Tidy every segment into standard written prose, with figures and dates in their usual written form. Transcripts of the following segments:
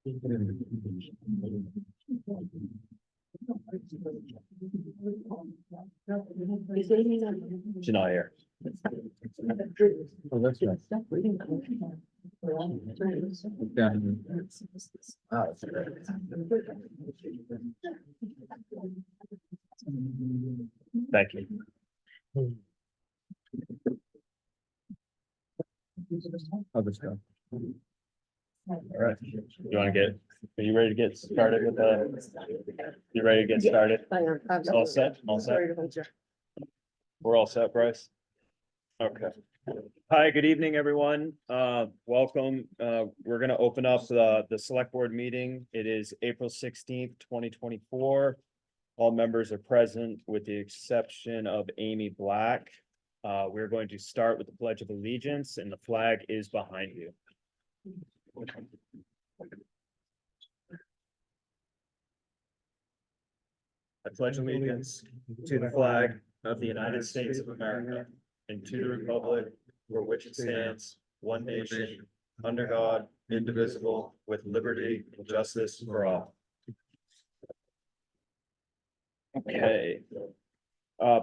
She's not here. Oh, that's right. Yeah. Thank you. Other stuff. All right. You want to are you ready to get started with you ready to get started? All set? All set? We're all set, Bryce? Okay. Hi, good evening, everyone. Welcome. We're gonna open up the select board meeting. It is April 16th, 2024. All members are present with the exception of Amy Black. We're going to start with the Pledge of Allegiance, and the flag is behind you. I pledge allegiance to the flag of the United States of America and to the republic for which it stands, one nation, under God, indivisible, with liberty and justice for all. Okay.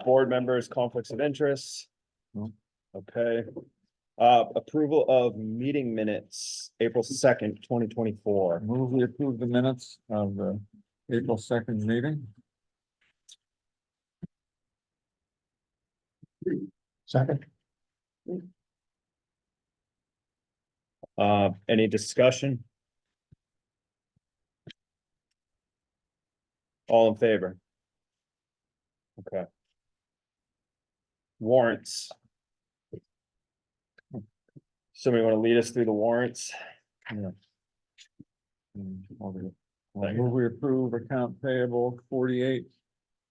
Board members, conflicts of interest. Okay. Approval of meeting minutes, April 2nd, 2024. Move we approve the minutes of the April 2nd meeting. Second. Any discussion? All in favor? Okay. Warrants. Somebody want to lead us through the warrants? Move we approve account payable 48,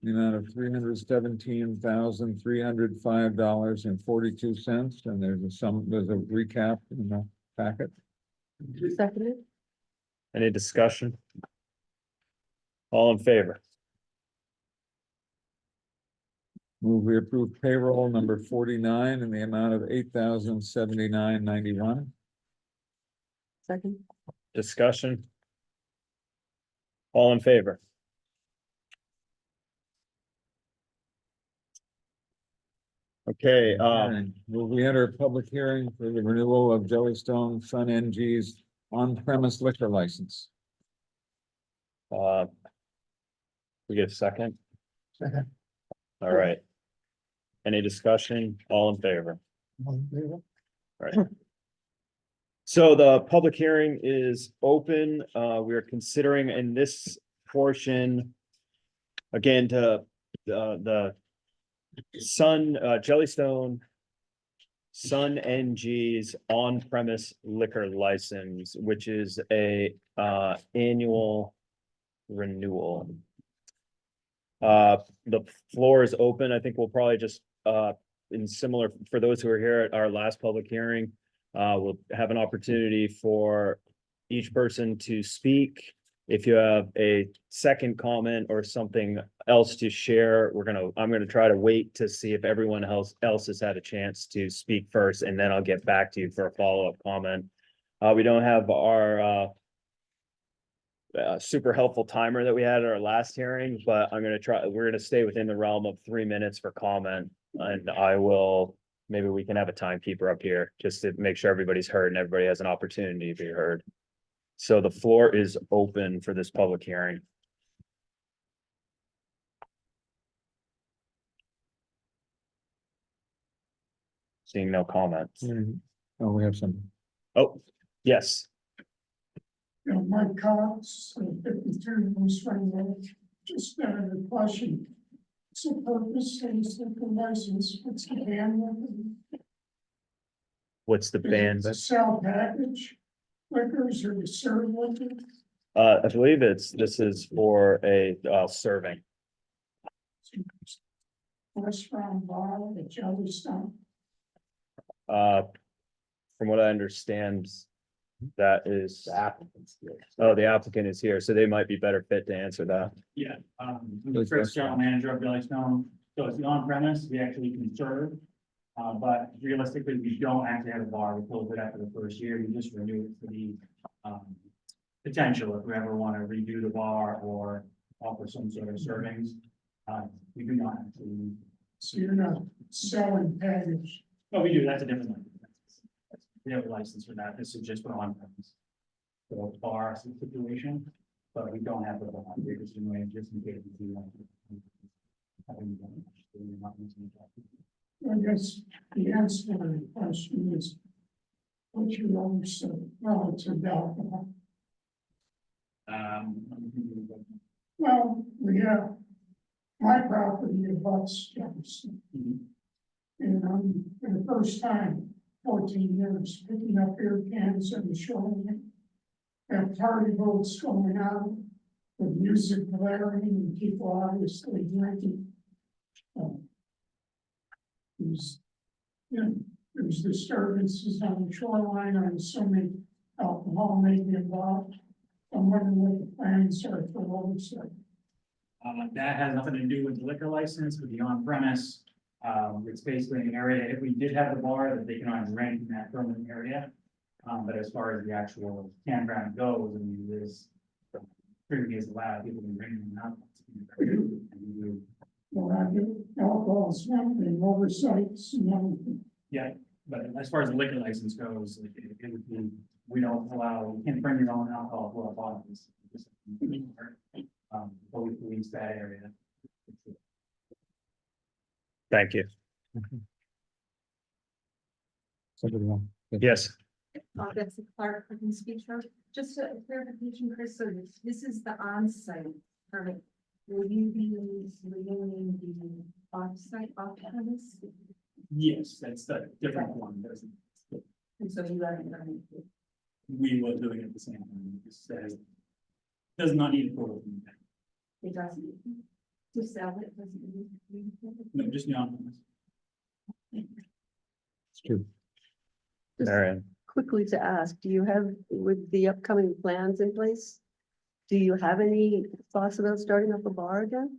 the amount of $317,305.42, and there's a recap in the packet. Seconded. Any discussion? All in favor? Move we approve payroll number 49 in the amount of $8,079.91. Second. Discussion? All in favor? Okay, Move we enter a public hearing for the renewal of Jellystone Sun NG's on-premise liquor license. we get a second? Second. All right. Any discussion? All in favor? Right. So the public hearing is open. We are considering in this portion. Again, to the Jellystone Sun NG's on-premise liquor license, which is a annual renewal. The floor is open. I think we'll probably just in similar for those who are here at our last public hearing, we'll have an opportunity for each person to speak. If you have a second comment or something else to share, I'm gonna try to wait to see if everyone else has had a chance to speak first, and then I'll get back to you for a follow-up comment. We don't have our super helpful timer that we had at our last hearing, but we're gonna stay within the realm of 3 minutes for comment. And maybe we can have a timekeeper up here just to make sure everybody's heard and everybody has an opportunity to be heard. So the floor is open for this public hearing. Seeing no comments. Oh, we have some. Oh, yes. Mike Cox, 53 East Spring Road. Just a question. So purpose is the license, what's the ban? What's the ban? To sell package liquors or to serve liquor? I believe this is for a serving. Restaurant, bar, the Jellystone. From what I understand, that is the applicant is here, so they might be better fit to answer that. Yeah, Chris, general manager of Jellystone. So it's the on-premise, we actually can serve. But realistically, we don't actually have a bar. We closed it after the first year. We just renewed it for the potential if we ever want to redo the bar or offer some sort of servings. We do not actually, So you're not selling package. no, we do, that's a different one. We have a license for that, this is just for on-premise. So bar situation, but we don't have the bar, we're just doing it just in case we do want to. I guess the answer to the question is, what's your understanding relative to alcohol? Well, we have, my property abuts Jefferson. And for the first time, 14 years, picking up beer cans and showing it. Have party boats going out with music blaring and people obviously drinking. There's, you know, there's disturbances on the shoreline, I'm assuming alcohol may be involved. I'm wondering what the plans are for oversight. That has nothing to do with the liquor license, with the on-premise. It's basically an area, if we did have the bar, that they can only rent in that permanent area. But as far as the actual campground goes, I mean, there's previous allowed people to bring them out. And we do, Well, I do alcohol is one thing, oversights and everything. yeah, but as far as the liquor license goes, like, it would be, we don't allow, you can't bring your own alcohol to our bars. But we police that area. Thank you. Somebody want- Yes, Betsy Clark, I can speak for, just a clarification, Chris, so this is the on-site permit. Will you be renewing the off-site off-premise? Yes, that's the different one, doesn't, And so you haven't done it. we were doing it at the same time, it says. Does not need approval from the town. It doesn't, to sell it, doesn't need. No, just the on-premise. It's true. Marion. Quickly to ask, do you have, with the upcoming plans in place, do you have any thoughts about starting up a bar again?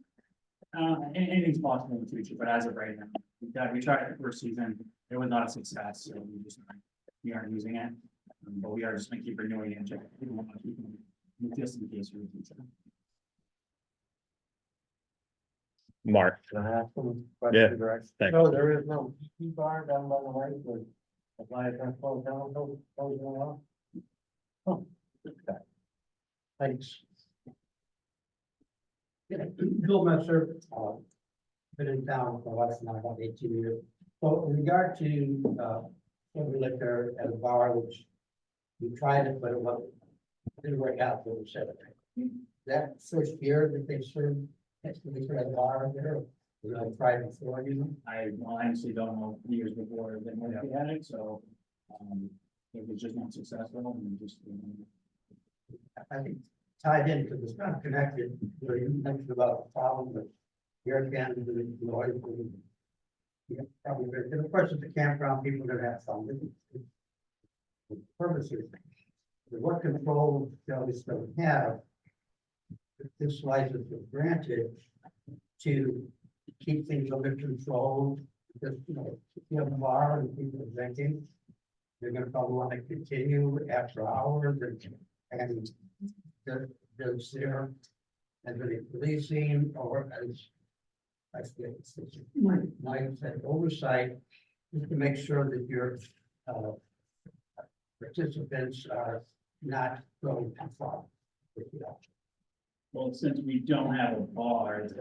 Anything's possible in the future, but as of right now, we tried it the first season, it was not a success, so we aren't using it. But we are just gonna keep renewing it and check. We don't want to keep it just in case for the future. Mark. Can I ask them a Yeah. question direct? Thank No, there is no tiki bar down by the lake with a fly transport down, goes on. Oh, okay. Thanks. Yeah, Bill Messer, been in town for less than about 18 years. So in regard to, every liquor at a bar, which we tried it, but it didn't work out for the seven. That first year that they served, that's when they served at a bar there, you know, tried before, you know? I honestly don't know years before that we had it, so. It was just not successful and just. I think tied in, because it's kind of connected, you know, you mentioned about the problem with beer cans and the noise. Yeah, probably, and of course, at the campground, people are gonna have fun with it. The purposes, what control does this don't have? If this license was granted to keep things under control, because, you know, if you have a bar and people are drinking, they're gonna probably want to continue after hours and there's there, and the policing or as I think it's like said, oversight is to make sure that your participants are not going too far. Well, since we don't have a bar, it's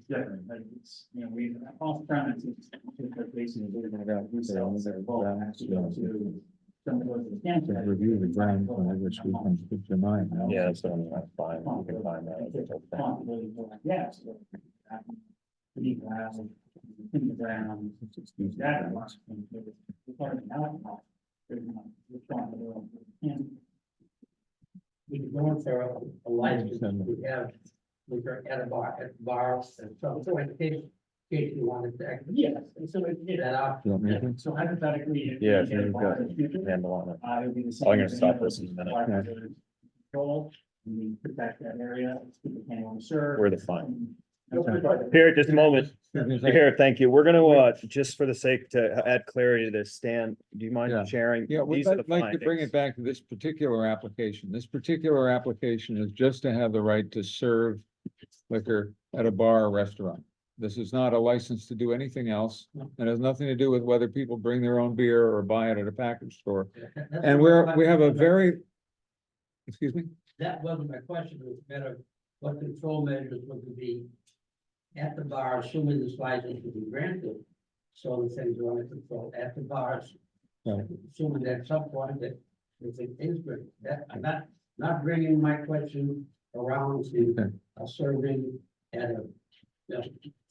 different, like it's, you know, we off premise. We sell their bulk actually to. some of those campsites. To review the ground, I wish we can speak your mind. now. Yeah, so that's fine. You can find that. Responsibility for that, yes. We need to have in the ground. That much. It's hard to alcohol. There's not responsibility for the camp. We can go in for a license, we have, we are at a bar, and so in case you wanted to actually. Yes, and so it, That out. You want me to? so hypothetically. if we Yeah, had a you've bar got in the future, handle on it. it would be the I'm same gonna thing. stop this in a minute. Control, and we protect that area, people can't want to serve. We're the fine. No, Here, just a moment. Excuse me a second. Here, thank you. We're gonna, just for the sake to add clarity to this, Stan, do you Yeah. mind sharing? Yeah, we'd These are the like to bring findings. it back to this particular application. This particular application is just to have the right to serve liquor at a bar or restaurant. This is not a license to do anything else, and has nothing to do with whether people bring their own beer or buy it at a package store. And we have a very, excuse me? That wasn't my question, it was better, what control measures would there be at the bar, assuming this license would be granted? So the things are under control at the bars. Right. Assuming that at some point that if it is good, that, I'm not bringing my question around to Okay. serving at a, you know,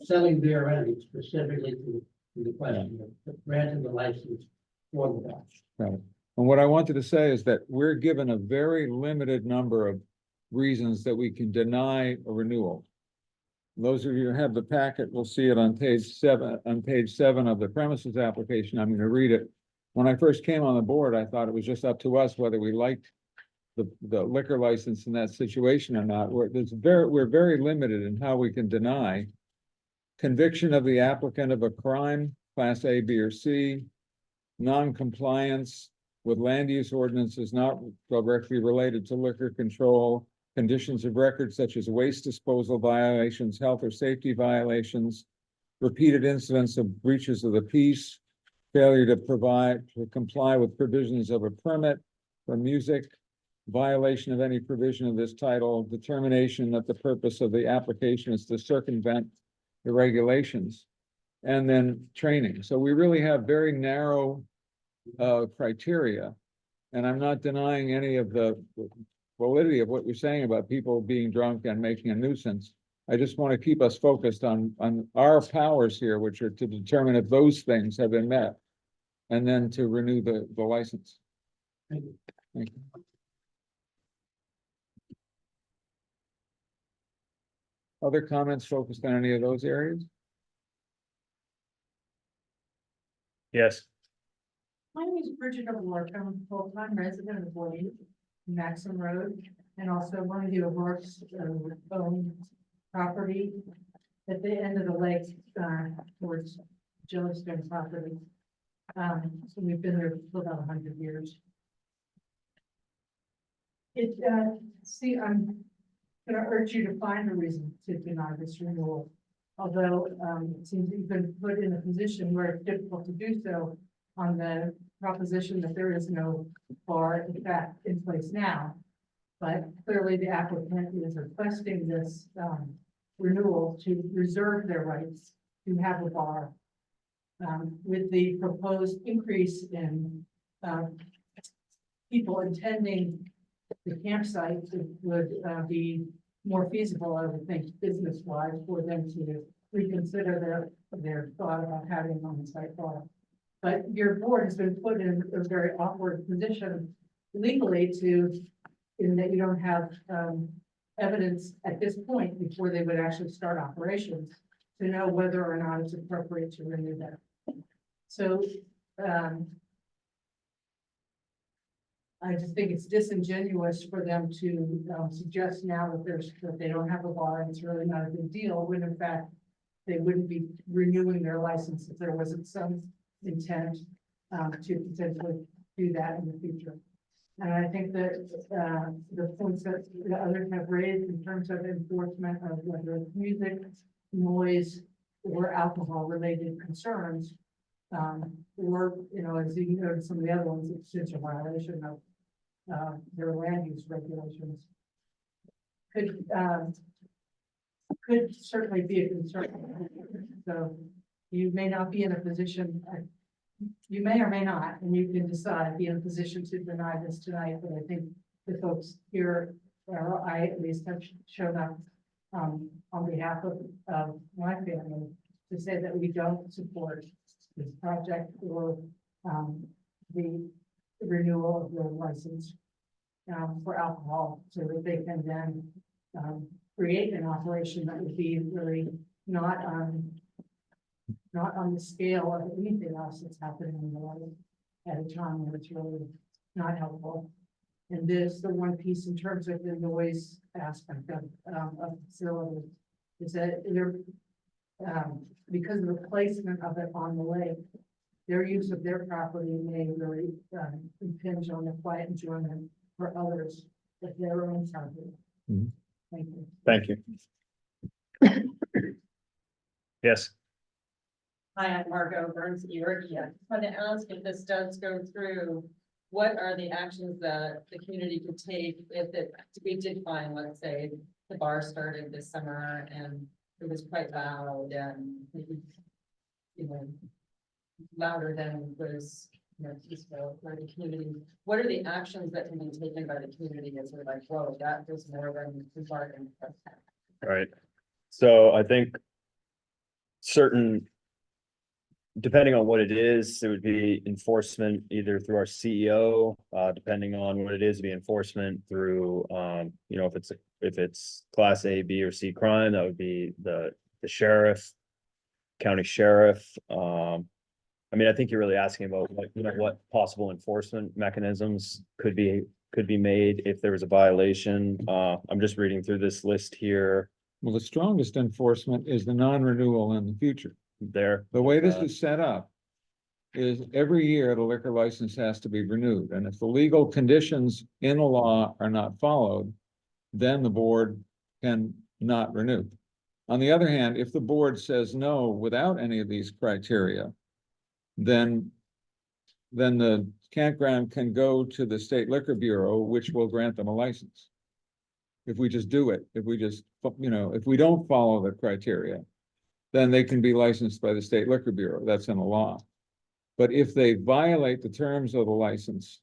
selling beer or anything specifically to the question of granting the license for the bar. Right. And what I wanted to say is that we're given a very limited number of reasons that we can deny a renewal. Those of you who have the packet will see it on page 7, of the premises application. I'm going to read it. When I first came on the board, I thought it was just up to us whether we liked the liquor license in that situation or not. We're very limited in how we can deny conviction of the applicant of a crime, class A, B, or C, non-compliance with land use ordinances not directly related to liquor control, conditions of record such as waste disposal violations, health or safety violations, repeated incidents of breaches of the peace, failure to comply with provisions of a permit for music, violation of any provision of this title, determination that the purpose of the application is to circumvent the regulations, and then training. So we really have very narrow criteria. And I'm not denying any of the validity of what you're saying about people being drunk and making a nuisance. I just want to keep us focused on our powers here, which are to determine if those things have been met, and then to renew the license. Thank you. Thank you. Other comments focused on any of those areas? Yes, My name is Bridget O'Rourke. I'm a full-time resident of Blaine, Maxim Road, and also one of the O'Rourke's own property at the end of the lake towards Jellystone property. So we've been there for about 100 years. I'm gonna urge you to find a reason to deny this renewal. Although, it seems that you've been put in a position where it's difficult to do so on the proposition that there is no bar in fact in place now. But clearly the applicant is requesting this, renewal to reserve their rights to have a bar. With the proposed increase in, people attending the campsite, it would, be more feasible, I would think, business-wise, for them to reconsider their thought about having an on-site bar. But your board has been put in a very awkward position legally in that you don't have, evidence at this point before they would actually start operations to know whether or not it's appropriate to renew that. So, I just think it's disingenuous for them to suggest now that they don't have a bar and it's really not a big deal, when in fact they wouldn't be renewing their license if there wasn't some intent to potentially do that in the future. And I think that the points that the others have raised in terms of enforcement of whether it's music, noise, or alcohol-related concerns, or, you know, as you know, some of the other ones, it's just a violation of their land use regulations. Could certainly be a concern. So you may not be in a position, you may or may not, and you can decide, be in a position to deny this tonight, but I think the folks here, or I at least have shown up on behalf of my family to say that we don't support this project or the renewal of the license for alcohol, so that they can then create an operation that would be really not on the scale of anything else that's happening in the world at a time when it's really not helpful. And this, the one piece in terms of the noise aspect of facility, is that because of the placement of it on the lake, their use of their property may really, impinge on the quiet enjoyment for others at their own property. Mhm. Thank you. Thank you. Yes, Hi, I'm Margot Burns Ewer. Yeah, I want to ask if this does go through, what are the actions that the community could take if we did find, let's say, the bar started this summer and it was quite loud and maybe, you know, louder than was, you know, peaceful for the community. What are the actions that can be taken by the community as we're like, whoa, that was more than the bargain? right. So I think certain, depending on what it is, it would be enforcement either through our CEO, depending on what it is, it'd be enforcement through, you know, if it's class A, B, or C crime, that would be the sheriff, county sheriff. I mean, I think you're really asking about like, you know, what possible enforcement mechanisms could be made if there was a violation. I'm just reading through this list here, Well, the strongest enforcement is the non-renewal in the future. there. The way this is set up is every year the liquor license has to be renewed, and if the legal conditions in the law are not followed, then the board can not renew. On the other hand, if the board says no without any of these criteria, then the campground can go to the State Liquor Bureau, which will grant them a license. If we just do it, if we just, you know, if we don't follow the criteria, then they can be licensed by the State Liquor Bureau. That's in the law. But if they violate the terms of the license,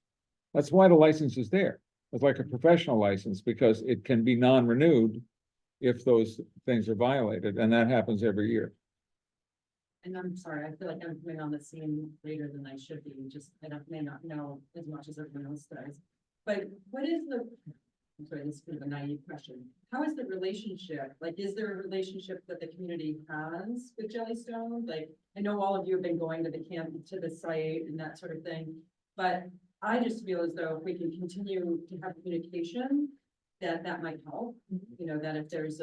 that's why the license is there. It's like a professional license because it can be non-renewed if those things are violated, and that happens every year. And I'm sorry, I feel like I'm coming on the scene later than I should be, just, may not know as much as everyone else does. But what is I'm sorry, this is kind of a naive question. How is the relationship? Like, is there a relationship that the community has with Jellystone? Like, I know all of you have been going to the camp, to the site and that sort of thing, but I just feel as though if we can continue to have communication, that might help. You know, that if there's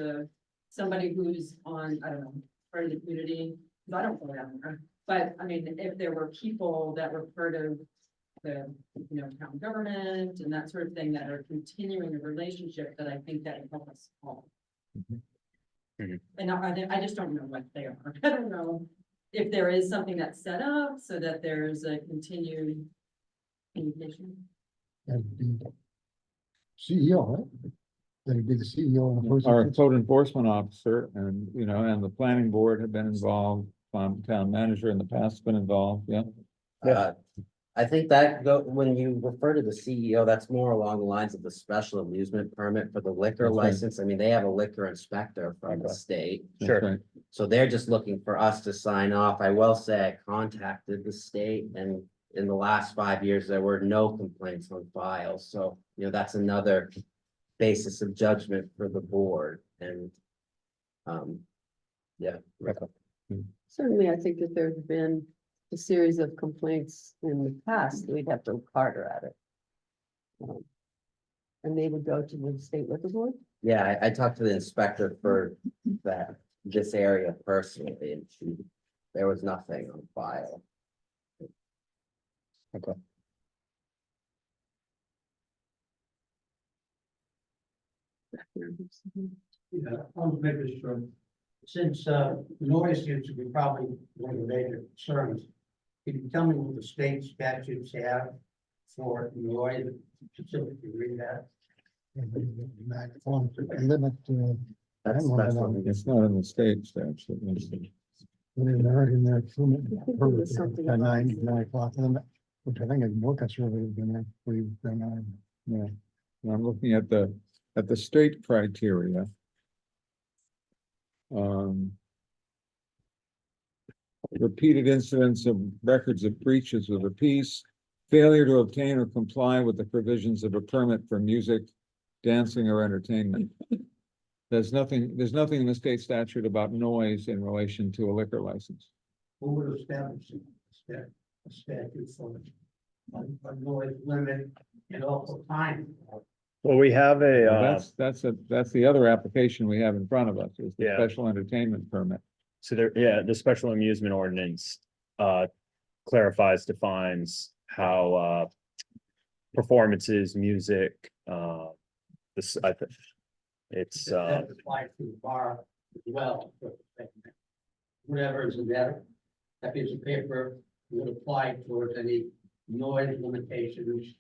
somebody who's on, I don't know, part of the community, 'cause I don't go down there, but I mean, if there were people that were part of the, you know, town government and that sort of thing that are continuing a relationship, that I think that would help us all. Mhm. And I just don't know what they are. I don't know if there is something that's set up so that there's a continued communication. That'd be CEO, right? That'd be the CEO and the person. Our code enforcement officer and, you know, and the planning board have been involved, town manager in the past has been involved, yeah. I think when you refer to the CEO, that's more along the lines of the special amusement permit for the liquor That's right. license. I mean, they have a liquor inspector from the Okay. state. That's Sure. right. So they're just looking for us to sign off. I will say I contacted the state, and in the last 5 years, there were no complaints on file. So, you know, that's another basis of judgment for the board and, yeah. Certainly, I think that there's been a series of complaints in the past, we'd have to look harder at it. And they would go to the state liquor board? Yeah, I talked to the inspector for this area personally, and there was nothing on file. Yeah, I'll make this short. Since noise seems to be probably one of the major concerns, can you tell me what the state statutes have for noise, specifically read that? Limit, That's what we It's not in the state statute. when they're in their permit, there was something at about- 9 o'clock limit, which I think is more conservative than that, Yeah, and I'm looking at the state criteria. Repeated incidents of records of breaches of the peace, failure to obtain or comply with the provisions of a permit for music, dancing, or entertainment. There's nothing in the state statute about noise in relation to a liquor license. Who would establish a statute for a noise limit and also time? Well, we have That's the other application we have in front of us, is the Yeah. special entertainment permit. So there, yeah, the special amusement ordinance, clarifies, defines how, performances, music, this, I think. It's, That applies to the bar as well. Whatever is in there, that piece of paper would apply towards any noise limitations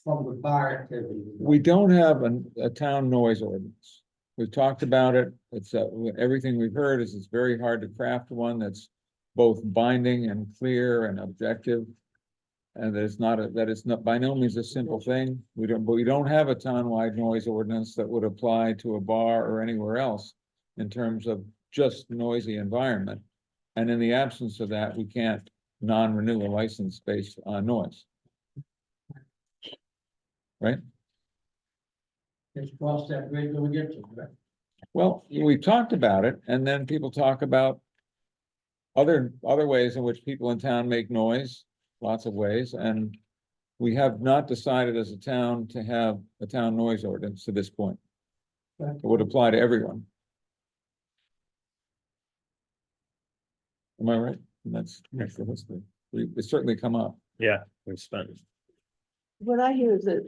from the bar activity. We don't have a town noise ordinance. We've talked about it. It's, everything we've heard is it's very hard to craft one that's both binding and clear and objective. And that it's not by no means a simple thing. But we don't have a townwide noise ordinance that would apply to a bar or anywhere else in terms of just noisy environment. And in the absence of that, we can't non-renew a license based on noise. Right? It's cross that bridge when we get to it, right? Well, we talked about it, and then people talk about other ways in which people in town make noise, lots of ways, and we have not decided as a town to have a town noise ordinance to this point. It would apply to everyone. Am I right? And that's the history. It's certainly come up. yeah, we've spent. What I hear is that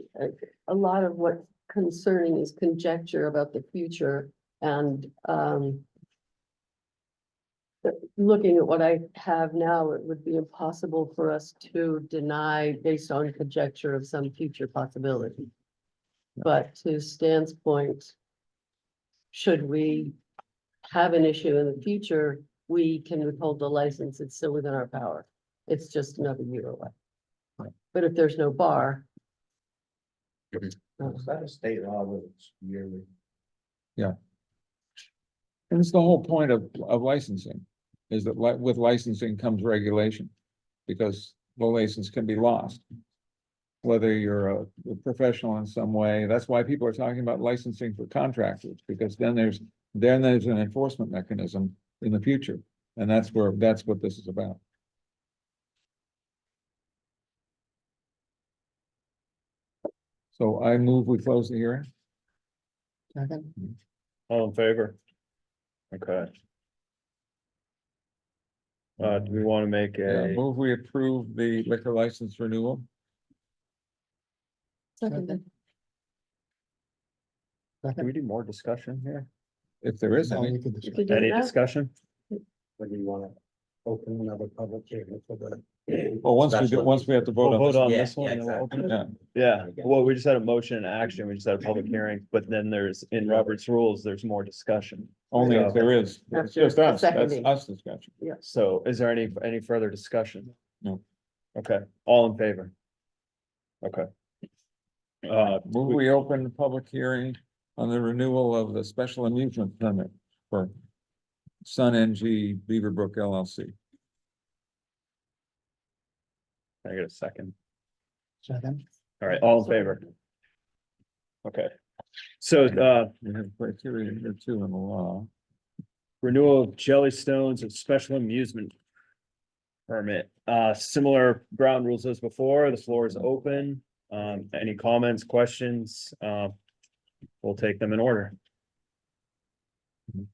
a lot of what's concerning is conjecture about the future and looking at what I have now, it would be impossible for us to deny based on conjecture of some future possibility. But to Stan's point, should we have an issue in the future, we can withhold the license. It's still within our power. It's just another year away. But if there's no bar. Is that a state law that it's yearly? And it's the whole point of licensing, is that with licensing comes regulation. Because the license can be lost. Whether you're a professional in some way, that's why people are talking about licensing for contractors, because then there's an enforcement mechanism in the future. And that's what this is about. So I move we close the hearing. All in favor? Okay. Do we want to make Yeah, a, move we approve the liquor license renewal. Seconded. do we do more discussion here? If there is Now any. we can You discuss. could do Any that. discussion? Or do you wanna open another public hearing for the? Well, once we have to vote We'll on vote this. on Yeah, this one. yeah, and then we'll open it. Yeah, Yeah, well, we just had a motion and action, we just had a public hearing, but then there's, in Robert's rules, there's more discussion. only if there is. It's After just us, that's seconding. us discussion. So is there any further discussion? No. Okay, all in favor? Okay. Move we open the public hearing on the renewal of the special amusement permit for Sun NG Beaverbrook LLC. Can I get a second? Second. All right, all in favor? Okay. So, We have criteria here too in the law. renewal of Jellystones and special amusement permit, similar ground rules as before, the floor is open. Any comments, questions? We'll take them in order.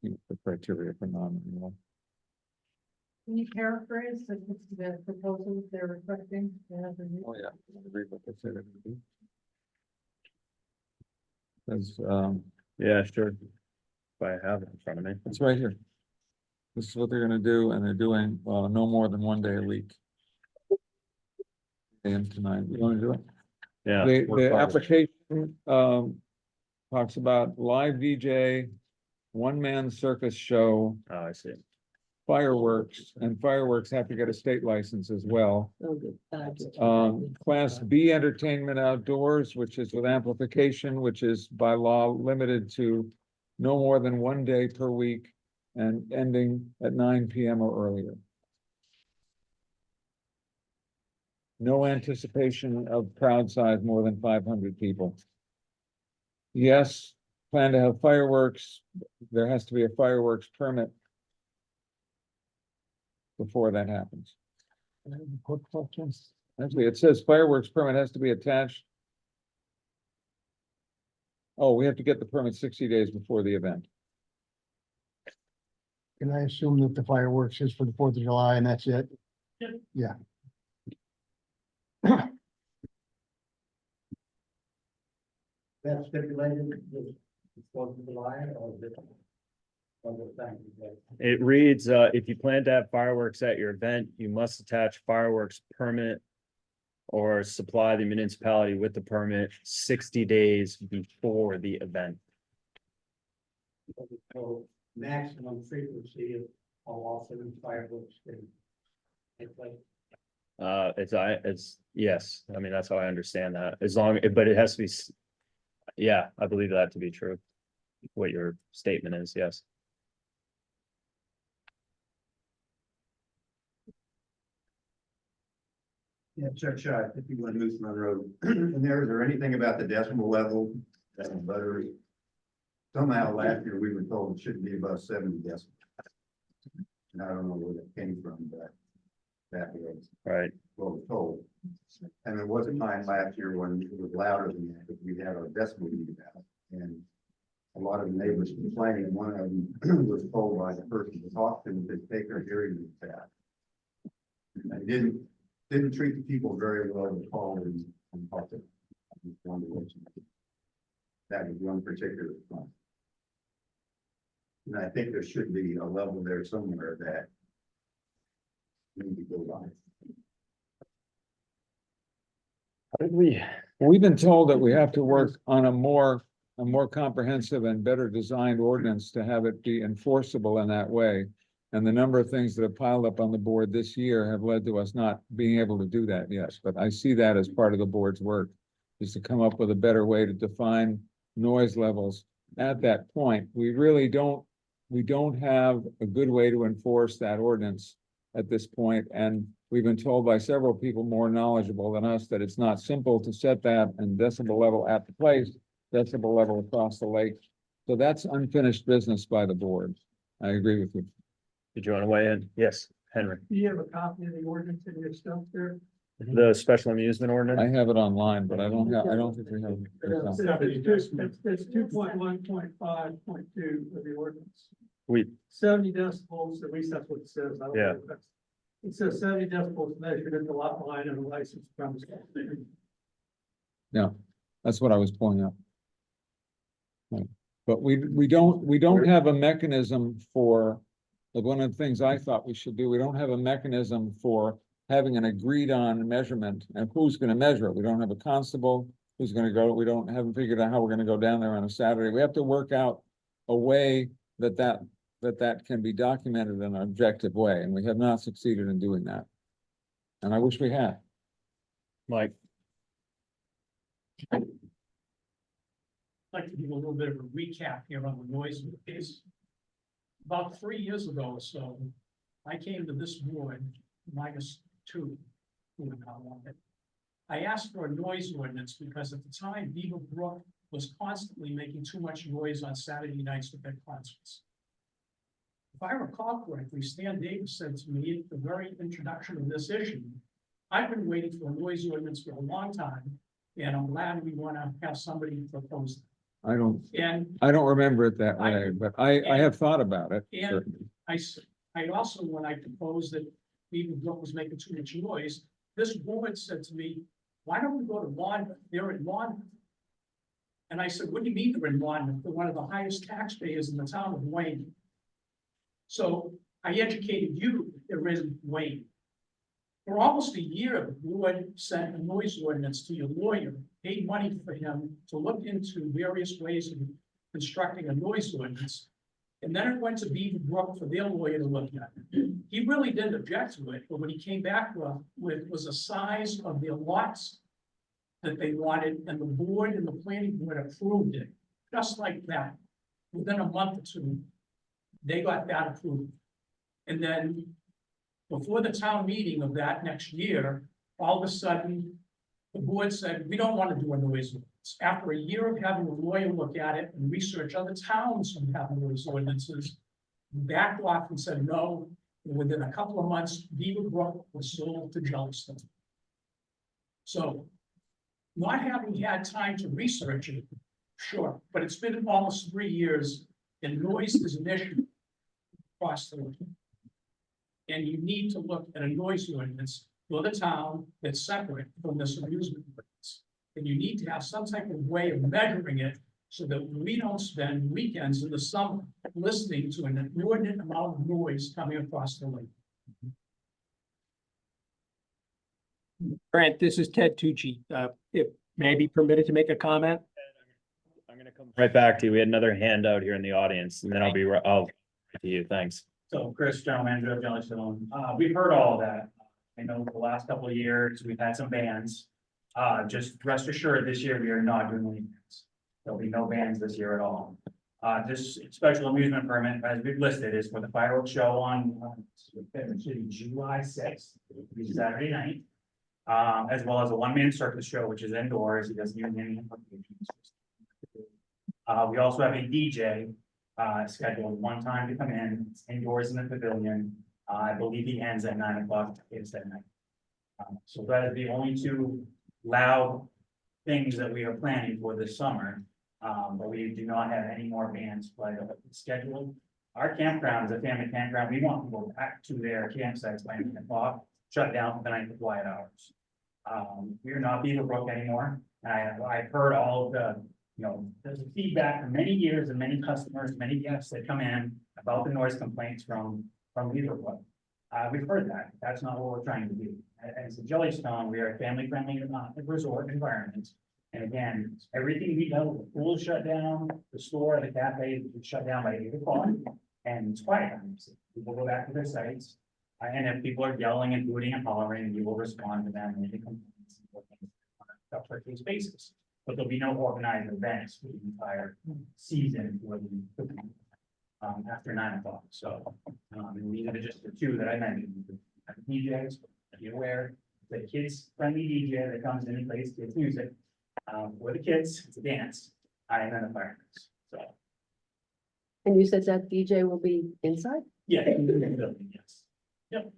The criteria for non-renewal. Can you paraphrase the proposals they're requesting? Oh, yeah. Read what they said it would be. Says, Yeah, sure. If I have it in front of me. it's right here. This is what they're gonna do, and they're doing, no more than one day a week. And tonight, you wanna do it? Yeah. The application, talks about live DJ, one-man circus show, Oh, I see. fireworks, and fireworks have to get a state license as well. Oh, good. Class B entertainment outdoors, which is with amplification, which is by law limited to no more than one day per week and ending at 9 PM or earlier. No anticipation of crowd size more than 500 people. Yes, plan to have fireworks. There has to be a fireworks permit before that happens. Quick questions. Actually, it says fireworks permit has to be attached. Oh, we have to get the permit 60 days before the event. Can I assume that the fireworks is for the 4th of July and that's it? Yep. Yeah. That's stipulated, this, Fourth of July, or is it? Other things, like, It reads, if you plan to have fireworks at your event, you must attach fireworks permit. Or supply the municipality with the permit 60 days before the event. so maximum frequency of how often fireworks can. It's like, It's, yes, I mean, that's how I understand that, as long, but it has to be. Yeah, I believe that to be true. What your statement is, yes. Yeah, Chuck Shaw, 51 Mooseman Road. And is there anything about the decimal level that butters? Somehow last year we were told it shouldn't be above 70 decibels. And I don't know where that came from, but that was Right, what we're told. And there was a time last year when it was louder than that, but we had our decibel meter out. And a lot of the neighbors complaining, and one of them was told by the person to talk to them to take their hearing aids out. And didn't treat the people very well in call and talk to them. I just wanted to let you know. That was one particular one. And I think there should be a level there somewhere that need to go by. how did we, We've been told that we have to work on a more comprehensive and better designed ordinance to have it be enforceable in that way. And the number of things that have piled up on the board this year have led to us not being able to do that yet. But I see that as part of the board's work, is to come up with a better way to define noise levels. At that point, we don't have a good way to enforce that ordinance at this point. And we've been told by several people more knowledgeable than us that it's not simple to set that and decibel level at the place, decibel level across the lake. So that's unfinished business by the board. I agree with you. did you want to weigh in? Yes, Henry, Do you have a copy of the ordinance in your stuff there? the special amusement I ordinance, have it online, but I don't think we have. It's 2.1.5.2 of the ordinance. we, 70 decibels, at least that's what it says. I don't know Yeah. if that's- It says 70 decibels measured at the lot line of a licensed premise. Yeah, that's what I was pointing out. Right. But we don't have a mechanism for, like, one of the things I thought we should do, we don't have a mechanism for having an agreed on measurement and who's gonna measure it. We don't have a constable who's gonna go, we haven't figured out how we're gonna go down there on a Saturday. We have to work out a way that can be documented in an objective way, and we have not succeeded in doing that. And I wish we had. Mike, I'd like to give a little bit of a recap here on the noise case. About 3 years ago or so, I came to this board, -2, who would not want it. I asked for a noise ordinance because at the time, Beaver Brook was constantly making too much noise on Saturday nights with their concerts. If I recall correctly, Stan Davis said to me at the very introduction of this issue, I've been waiting for a noise ordinance for a long time, and I'm glad we want to have somebody propose it. I don't And remember it that way, but I have thought about it. And- certainly. I also, when I proposed that Beaver Brook was making too much noise, this woman said to me, why don't we go to Monmouth? They're in Monmouth. And I said, what do you mean they're in Monmouth? They're one of the highest taxpayers in the town of Wayne. So I educated you, they're in Wayne. For almost a year, the board sent a noise ordinance to your lawyer, paid money for him to look into various ways of constructing a noise ordinance. And then it went to Beaver Brook for their lawyer to look at it. He really didn't object to it, but what he came back with was a size of their lots that they wanted, and the board and the planning board approved it, just like that. Within a month or two, they got that approved. And then before the town meeting of that next year, all of a sudden, the board said, we don't want to do a noise ordinance. After a year of having a lawyer look at it and research other towns who have noise ordinances, backed off and said no. And within a couple of months, Beaver Brook was sold to Johnston. So, not having had time to research it, sure, but it's been almost 3 years and noise is an issue. across the lake. And you need to look at a noise ordinance for the town that's separate from this amusement parks. And you need to have some type of way of measuring it so that we don't spend weekends in the summer listening to an inordinate amount of noise coming across the lake. Grant, this is Ted Tucci. If may I be permitted to make a comment? I'm gonna come right back to you. We had another handout here in the audience, and then I'll to you. Thanks. So Chris, General Manager of Jellystone, we've heard all of that. I know the last couple of years, we've had some bans. Just rest assured, this year we are not doing any bans. There'll be no bans this year at all. This special amusement permit, as we've listed, is for the fireworks show on July 6th, which is Saturday night. As well as a one-man circus show, which is indoors. He doesn't use any implications. We also have a DJ scheduled one time to come in. It's indoors in the pavilion. I believe he ends at 9 o'clock. It's that night. So that is the only two loud things that we are planning for this summer. But we do not have any more bands scheduled. Our campground is a family campground. We want people back to their campsites by 9 o'clock. Shut down for the night for quiet hours. We are not Beaverbrook anymore. I've heard all of the, there's a feedback from many years and many customers, many guests that come in about the noise complaints from Beaverbrook. We've heard that. That's not what we're trying to do. As a Jellystone, we are a family-friendly resort environment. And again, everything we do, the pool is shut down, the store, the cafe is shut down by 8 o'clock, and it's quiet. People go back to their sites. And if people are yelling and hooting and hollering, we will respond to them and make complaints on a case basis. But there'll be no organized events for the entire season for the after 9 o'clock. So, and these are just the two that I mentioned. DJs, be aware, the kids friendly DJ that comes in and plays kids music. For the kids, it's a dance, and then the fireworks. So, And you said that DJ will be inside? yeah, in the building, yes. Yep.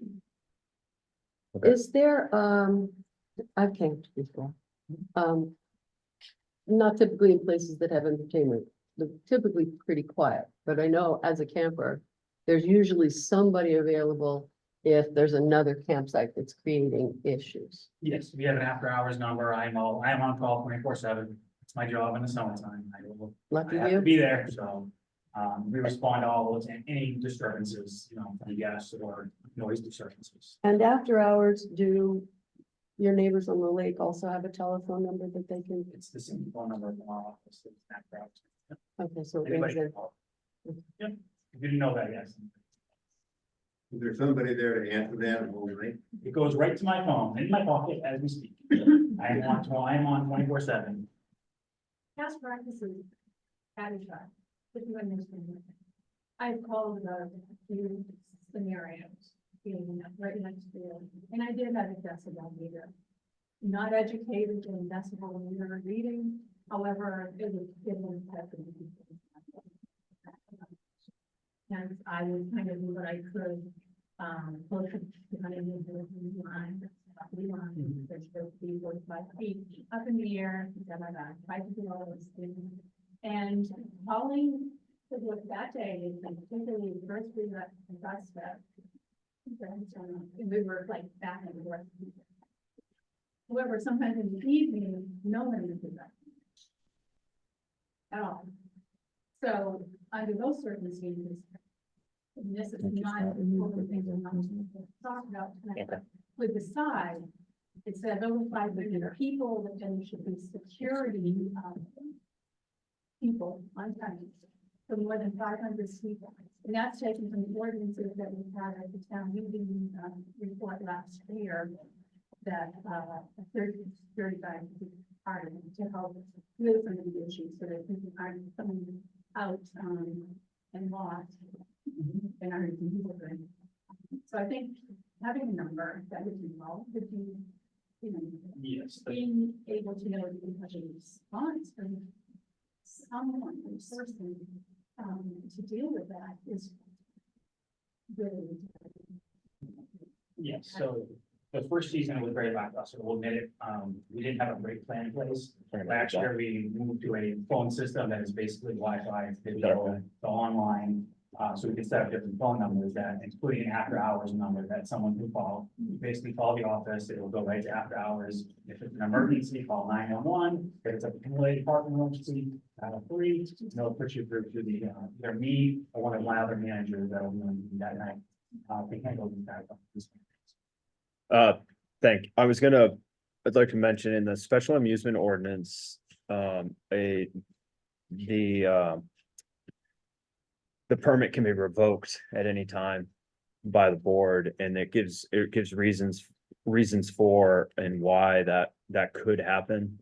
Is there, I've camped before. Not typically in places that have entertainment, they're typically pretty quiet, but I know as a camper, there's usually somebody available if there's another campsite that's creating issues. Yes, we have an after hours number. I am on call 24/7. It's my job in the summertime. I Lucky have to you. be there, so. We respond to all those and any disturbances, from guests or noise disturbances. And after hours, do your neighbors on the lake also have a telephone number that they can? It's the same phone number from our office. It's after hours. Okay, so it Anybody rings can in. call. Yep, if you didn't know that, yes. Is there somebody there to answer that overnight? It goes right to my phone, in my pocket as we speak. I am on 24/7. Past practices, Abishai, if you understand. I've called a few scenarios, being right next to it, and I did have a decibel meter. Not educated in decibel meter reading, however, it was happening. And I would kind of do what I could, closer to kind of the line, property line, there's supposed to be 45 feet up in the air, try to do all those things. And calling to look that day, and particularly the first we got suspect. And we were like back and forth. However, sometimes in the evening, no one would do that. At all. So under those circumstances. And this is not one of the things I'm not talking about tonight, but with the side, it said over 500 people, that then there should be security, people on site for more than 500 people. And that's taken from the ordinances that we had at the town meeting, report last year, that, 35 are to help with some of the issues, so that people aren't coming out, and lost. And are in. So I think having a number that is involved would be, Yes. being able to know that you have a response from someone, a person, to deal with that is really. Yes, so the first season was very lackluster, we'll admit it. We didn't have a great plan in place. Last year, we moved to a phone system that is basically Wi-Fi, it's digital, it's online. So we can set up different phone numbers that, including an after hours number that someone can call. You basically call the office, it will go right to after hours. If it's an emergency, call 911. If it's a accumulated parking emergency, free, they'll put you through to the, either me or one of my other managers that'll be on that night. They can't go back. I'd like to mention in the special amusement ordinance, the permit can be revoked at any time by the board, and it gives reasons for and why that could happen.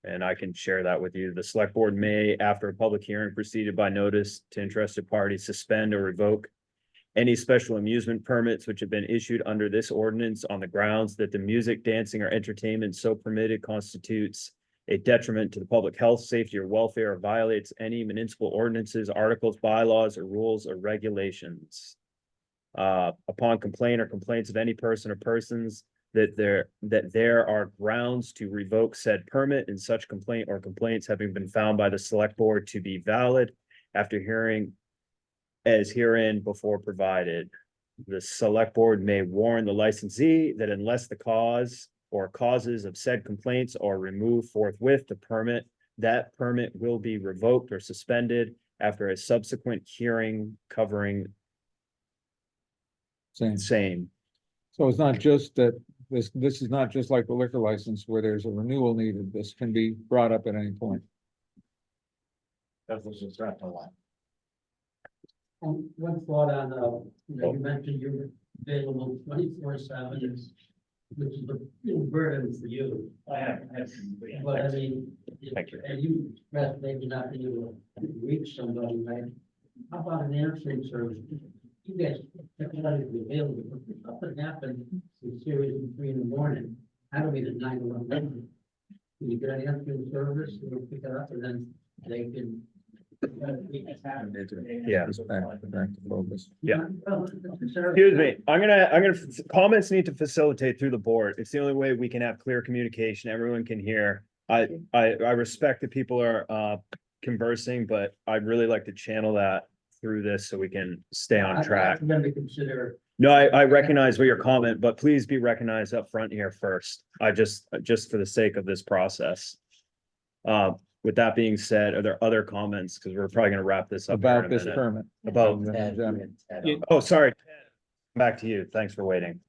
And I can share that with you. The select board may, after a public hearing preceded by notice to interested parties, suspend or revoke any special amusement permits which have been issued under this ordinance on the grounds that the music, dancing, or entertainment so permitted constitutes a detriment to the public health, safety, or welfare, or violates any municipal ordinances, articles, bylaws, or rules or regulations. Upon complaint or complaints of any person or persons that there are grounds to revoke said permit, and such complaint or complaints having been found by the select board to be valid after hearing as herein before provided, the select board may warn the licensee that unless the cause or causes of said complaints are removed forthwith, that permit will be revoked or suspended after a subsequent hearing covering same. So it's not just that, this is not just like the liquor license where there's a renewal needed. This can be brought up at any point. That was just not a lot. One thought on, you mentioned you're available 24/7, which is a burden for you. I have. But I mean, Thank you. and you expressed maybe not being able to reach somebody, right? How about an answering service? You guys, everybody's available, if something happened, it's serious at 3 a.m, I don't need a 911. Can you get an answering service, they'll pick it up, and then they can. Yeah. Back to focus. Yeah. Well, Excuse me, comments need to facilitate through the board. It's the only way we can have clear communication. Everyone can hear. I respect that people are conversing, but I'd really like to channel that through this so we can stay on track. I'm gonna consider. No, I recognize your comment, but please be recognized up front here first. Just for the sake of this process. With that being said, are there other comments? Because we're probably gonna wrap this up. here in About a this minute. permit. About, Yeah. oh, sorry. Back to you. Thanks for waiting.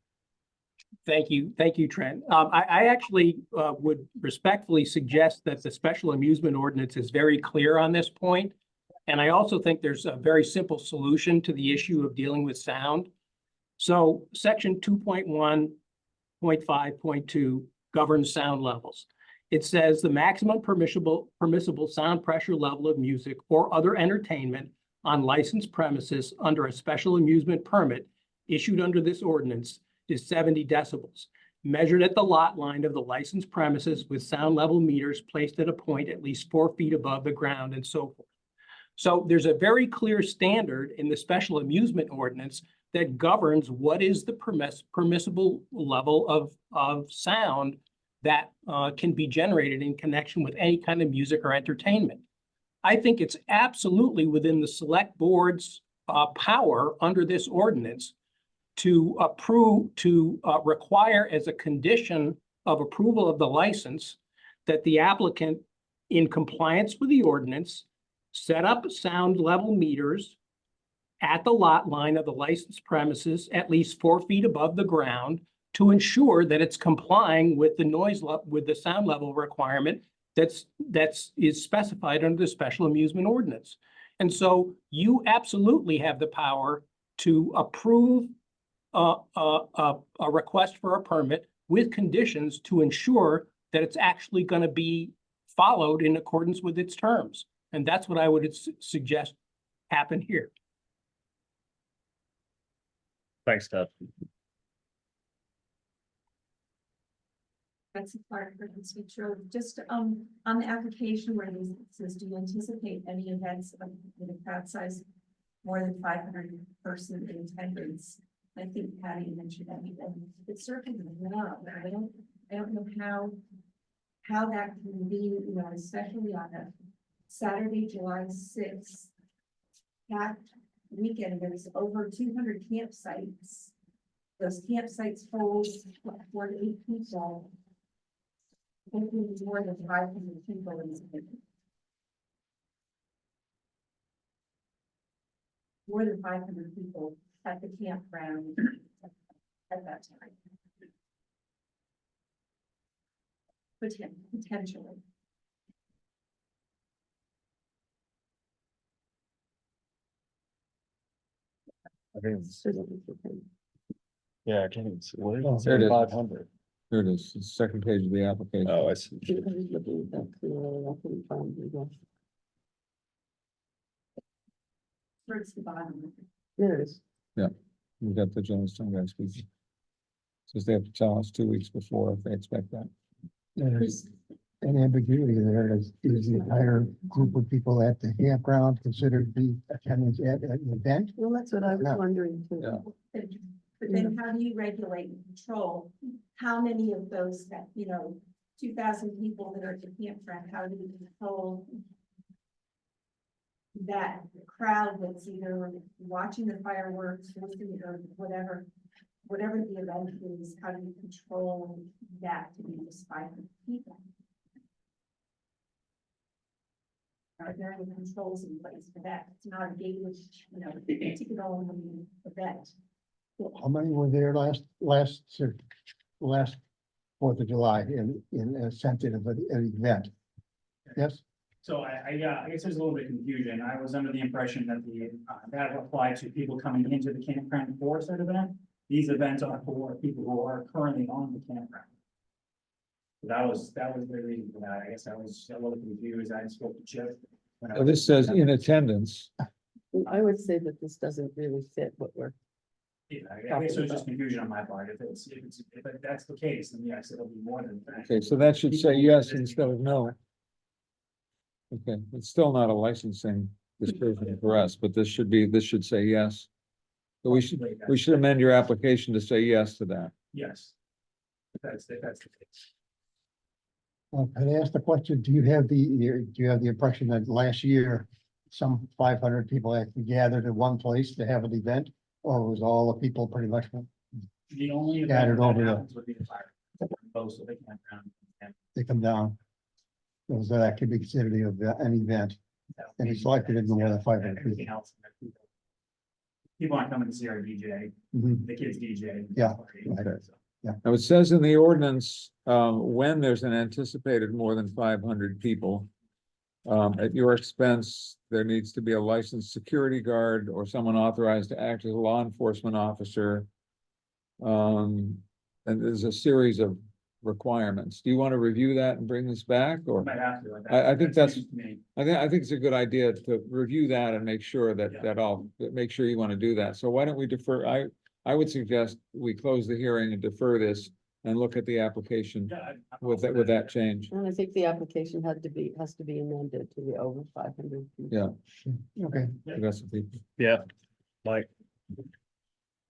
Thank you, Trent. I actually would respectfully suggest that the special amusement ordinance is very clear on this point. And I also think there's a very simple solution to the issue of dealing with sound. So section 2.1.5.2 governs sound levels. It says the maximum permissible sound pressure level of music or other entertainment on licensed premises under a special amusement permit issued under this ordinance is 70 decibels, measured at the lot line of the licensed premises with sound level meters placed at a point at least 4 feet above the ground and so forth. So there's a very clear standard in the special amusement ordinance that governs what is the permissible level of sound that can be generated in connection with any kind of music or entertainment. I think it's absolutely within the select board's power under this ordinance to require as a condition of approval of the license that the applicant, in compliance with the ordinance, set up sound level meters at the lot line of the licensed premises at least 4 feet above the ground to ensure that it's complying with the with the sound level requirement that's is specified under the special amusement ordinance. And so you absolutely have the power to approve a request for a permit with conditions to ensure that it's actually going to be followed in accordance with its terms. And that's what I would suggest happen here. Thanks, Ted. Betsy Clark, Perkins Beach Road. Just on the application where it says, do you anticipate any events with a crowd size more than 500 person in attendance? I think Patty mentioned that. It's certainly not, but I don't know how that can be, you know, especially on a Saturday, July 6th, packed weekend, there's over 200 campsites. Those campsites hold what, 4 to 8 people. I think it's more than 500 people in it. More than 500 people at the campground at that time. Potentially. I think it's, yeah, I can't even see. What Oh, is there it it? is. 500. Here it is, the second page of the application. Oh, I see. Towards the bottom. There it is. We got the Johnstown guys speaking. Says they have to tell us 2 weeks before if they expect that. There's an ambiguity there. Is the entire group of people at the campground considered to be attendance at an event? Well, that's what I was Yeah. wondering too. Yeah. But then how do you regulate and control how many of those that, 2,000 people that are at the campground, how do you control that crowd that's either watching the fireworks, listening or whatever the event is, how do you control that to be just 500 people? Are there any controls in place for that? It's not a gated, ticket only event. How many were there last 4th of July in a sensitive of an event? Yes? So I guess there's a little bit of confusion. I was under the impression that that applied to people coming into the campground for said event. These events are for people who are currently on the campground. So that was the reason for that. I guess I was a little confused. I spoke to Chip. when I was- This says in attendance. I would say that this doesn't really fit what we're, Yeah, I guess it was just confusion on my part. If that's the case, then yes, it'll be more than that. Okay, so that should say yes instead of no. Okay, it's still not a licensing description for us, but this should say yes. So we should amend your application to say yes to that. Yes. If that's the case. Can I ask the question, do you have the impression that last year some 500 people actually gathered in one place to have an event? Or was all the people pretty much, The only Scattered event that over the- happens would be the fire. Most of the campground. they come down? So that could be considered an event, and it's likely to be more than 500 Everything people. else. People aren't coming to see our DJ, Mhm. the kids DJ. Yeah, right. So, Now, it says in the ordinance, when there's an anticipated more than 500 people. At your expense, there needs to be a licensed security guard or someone authorized to act as a law enforcement officer. And there's a series of requirements. Do you want to review that and bring this back, or? Might have to. I think that's- seems to me. I think it's a good idea to review that and make sure that, Yeah. make sure you want to do that. So why don't we defer, I would suggest we close the hearing and defer this and look at the application Yeah, with that change. and I think the application has to be amended to be over 500 people. Yeah. Okay. The rest of the people. Yeah, Mike.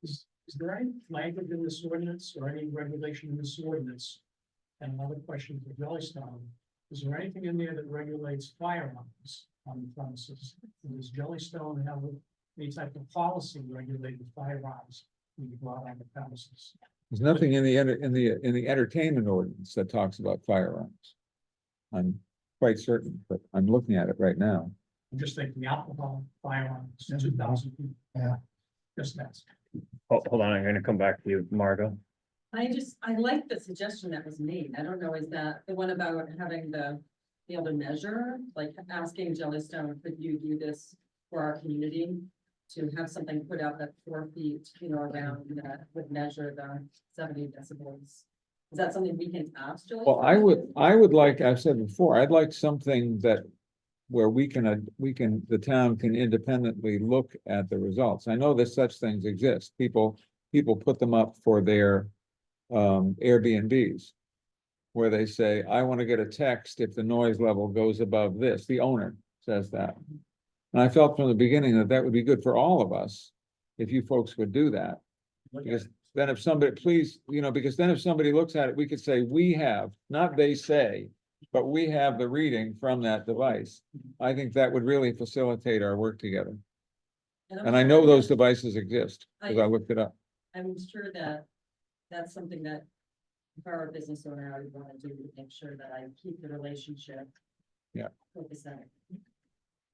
Is there any language in this ordinance or any regulation in this ordinance? And another question for Jellystone, is there anything in there that regulates firearms on the premises? Does Jellystone have any type of policy regulating firearms when you go out on the premises? There's nothing in the entertainment ordinance that talks about firearms. I'm quite certain, but I'm looking at it right now. I'm just thinking alcohol, firearms, 2,000 people. Yeah. Just that's. Hold on, I'm gonna come back to you, Margot. I like the suggestion that was made. I don't know, is that the one about having be able to measure, like asking Jellystone, could you do this for our community? To have something put out at 4 feet, around that would measure the 70 decibels. Is that something we can ask Jellystone? Well, I would like, I've said before, I'd like something that where the town can independently look at the results. I know that such things exist. People put them up for their Airbnbs. Where they say, I want to get a text if the noise level goes above this. The owner says that. And I felt from the beginning that would be good for all of us if you folks would do that. Because then if somebody, because then if somebody looks at it, we could say, we have, not they say, but we have the reading from that device. I think that would really facilitate our work together. I'm And I sure know those that- devices exist, because I looked it up. I'm sure that that's something that if I were a business owner, I would want to do to make sure that I keep the relationship. Yeah. With the center.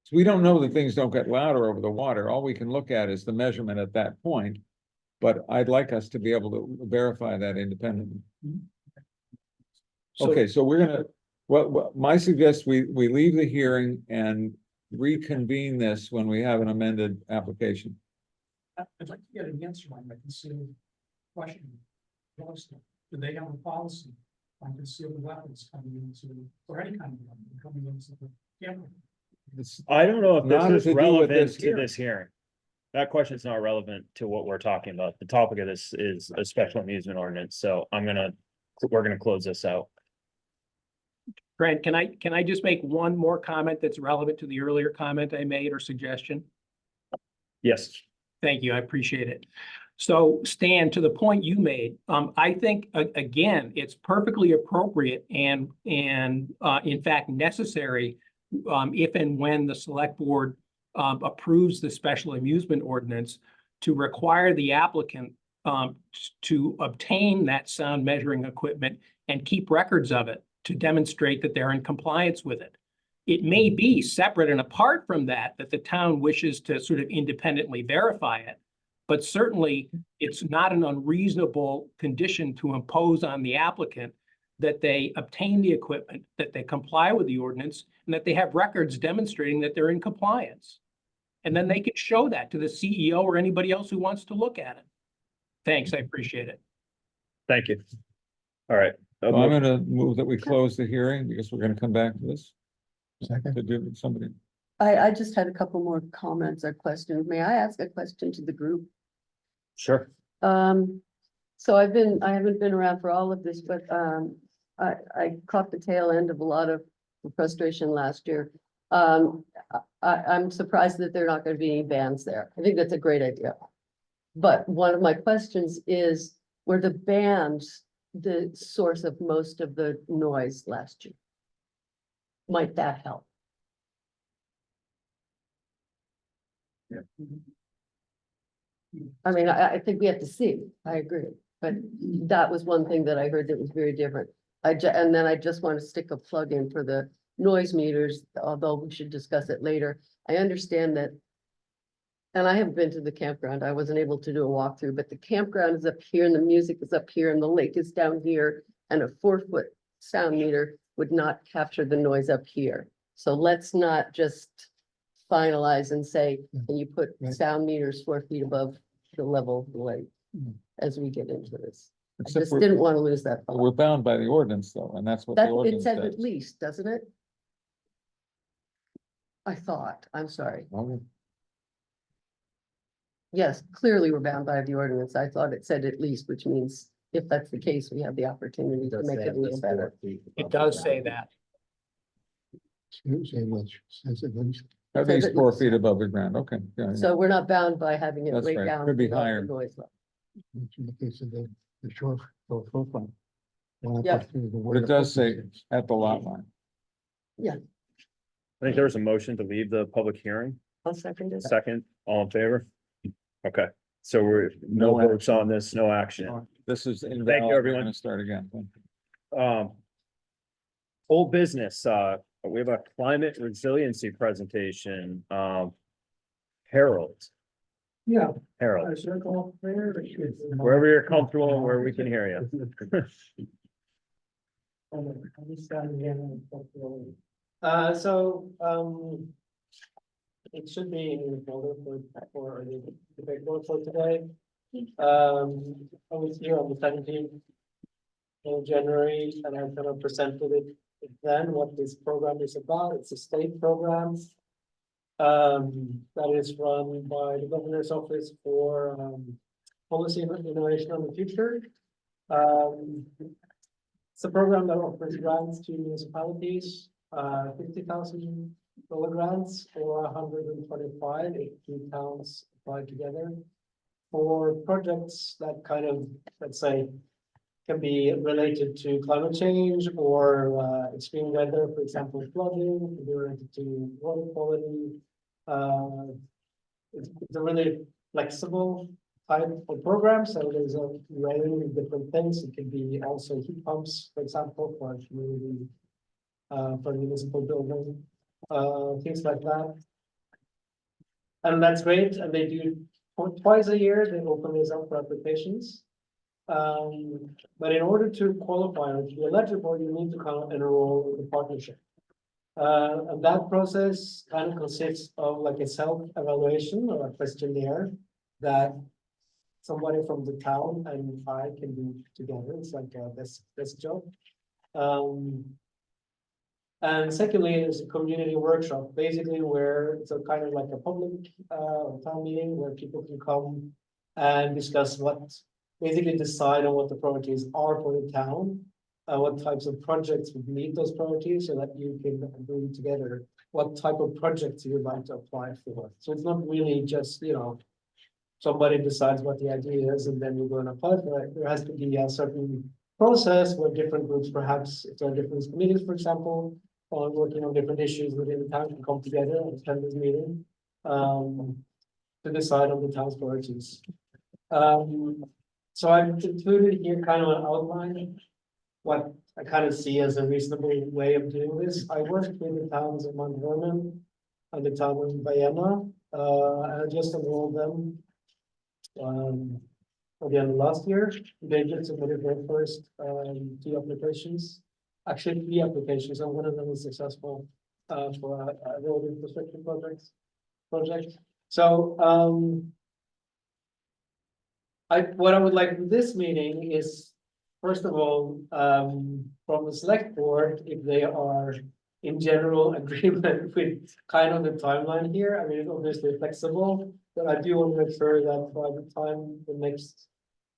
So we don't know that things don't get louder over the water. All we can look at is the measurement at that point. But I'd like us to be able to verify that independently. So- Okay, so we're gonna, my suggest we leave the hearing and reconvene this when we have an amended application. I'd like to get an answer on my concealed question. Yellowstone. Do they have a policy on concealed weapons coming into, or any kind of weapon coming into the camera? It's I don't know if Not this to is do with relevant this to this hearing. That question is not relevant to what we're talking about. The topic of this is a special amusement ordinance, so we're gonna close this out. Grant, can I just make one more comment that's relevant to the earlier comment I made or suggestion? Yes, Thank you, I appreciate it. So Stan, to the point you made, I think, again, it's perfectly appropriate and in fact necessary if and when the select board approves the special amusement ordinance to require the applicant to obtain that sound measuring equipment and keep records of it to demonstrate that they're in compliance with it. It may be separate and apart from that, that the town wishes to sort of independently verify it. But certainly, it's not an unreasonable condition to impose on the applicant that they obtain the equipment, that they comply with the ordinance, and that they have records demonstrating that they're in compliance. And then they can show that to the CEO or anybody else who wants to look at it. Thanks, I appreciate it. thank you. All right. So I'm gonna move that we close the hearing because we're gonna come back to this. Second. To do with somebody. I just had a couple more comments or questions. May I ask a question to the group? Sure. So I haven't been around for all of this, but, I caught the tail end of a lot of frustration last year. I'm surprised that there are not gonna be any bans there. I think that's a great idea. But one of my questions is, were the bans the source of most of the noise last year? Might that help? I mean, I think we have to see, I agree, but that was one thing that I heard that was very different. And then I just want to stick a plug in for the noise meters, although we should discuss it later. I understand that. And I haven't been to the campground, I wasn't able to do a walkthrough, but the campground is up here and the music is up here and the lake is down here. And a 4-foot sound meter would not capture the noise up here. So let's not just finalize and say, can you put Right. sound meters 4 feet above the level of the lake Mm. as we get into this? I Except just didn't want to lose that. thought. we're bound by the ordinance though, and that's what the That, it ordinance says says. at least, doesn't it? I thought, I'm sorry. Well, Yes, clearly we're bound by the ordinance. I thought it said at least, which means if that's the case, we have the opportunity to Does make say it a at little least better. 4 feet It above does the say ground. that. Say which, says it least. At Says least at 4 least. feet above the ground, okay. Yeah, yeah. So we're not bound by having it That's right right. down. Could be below the higher. noise level. Which in the case of the short profile. When I Yeah. put through the But word it does say appropriate. at the lot line. I think there was a motion to leave the public hearing. I'll second it. Second, all in favor? Okay, so we're, no No votes on this, no action. This is invalid. We're everyone. gonna start again. Old business, we have a climate resiliency presentation, Harold, Yeah, Harold, circle there. wherever you're comfortable and where we can hear you. It should be in the folder for the paperwork for today. I was here on the 17th of January, and I kind of presented it then, what this program is about. It's a state program that is run by the governor's office for policy and innovation on the future. It's a program that offers grants to municipalities, $50,000 grants or 125 if 2 towns apply together for projects that kind of, let's say, can be related to climate change or extreme weather, for example, flooding, can be related to water quality, it's a really flexible type of program, so there's a range of different things. It can be also heat pumps, for example, for a community, for municipal building, things like that. And that's great, and they do twice a year, they open this up for applications. But in order to qualify or to be eligible, you need to kind of enroll in the partnership. And that process kind of consists of like a self-evaluation or a questionnaire that somebody from the town and I can do together. It's like a desk job. And secondly, there's a community workshop, basically where it's a kind of like a public town meeting where people can come and discuss basically decide on what the priorities are for the town. What types of projects would meet those priorities so that you can bring together what type of projects you would like to apply for. So it's not really just, somebody decides what the idea is and then you're going to apply for it. There has to be a certain process where different groups, perhaps if there are different committees, for example, working on different issues within the town, can come together and attend this meeting to decide on the town's priorities. So I've included here kind of an outline what I kind of see as a reasonable way of doing this. I worked with the towns of Mount Vernon and the town of Vienna, and I just enrolled them at the end of last year. They just submitted their first 2 applications, actually 3 applications, and one of them was successful for a road infrastructure project. So what I would like with this meeting is, first of all, from the select board, if they are in general agreement with kind of the timeline here. I mean, it's obviously flexible, but I do want to make sure that by the time the next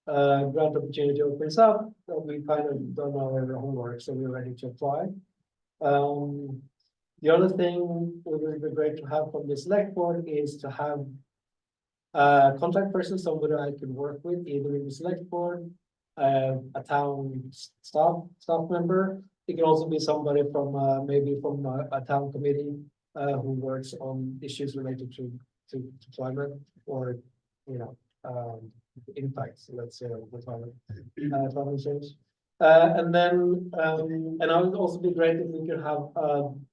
grant opportunity opens up, that we kind of done our homework, so we're ready to apply. The other thing it would be great to have from the select board is to have a contact person, somebody I can work with, either in the select board, a town staff member. It can also be somebody from maybe from a town committee who works on issues related to climate or impacts, let's say, of the climate change. And then and I would also be great if we could have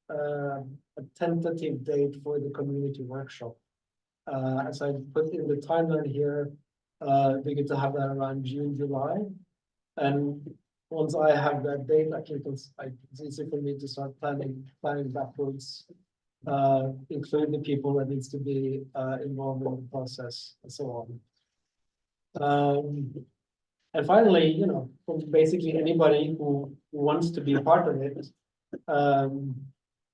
a tentative date for the community workshop. As I put in the timeline here, we get to have that around June, July. And once I have that date, it's easy for me to start planning backwards, include the people that needs to be involved in the process and so on. And finally, from basically anybody who wants to be a part of it,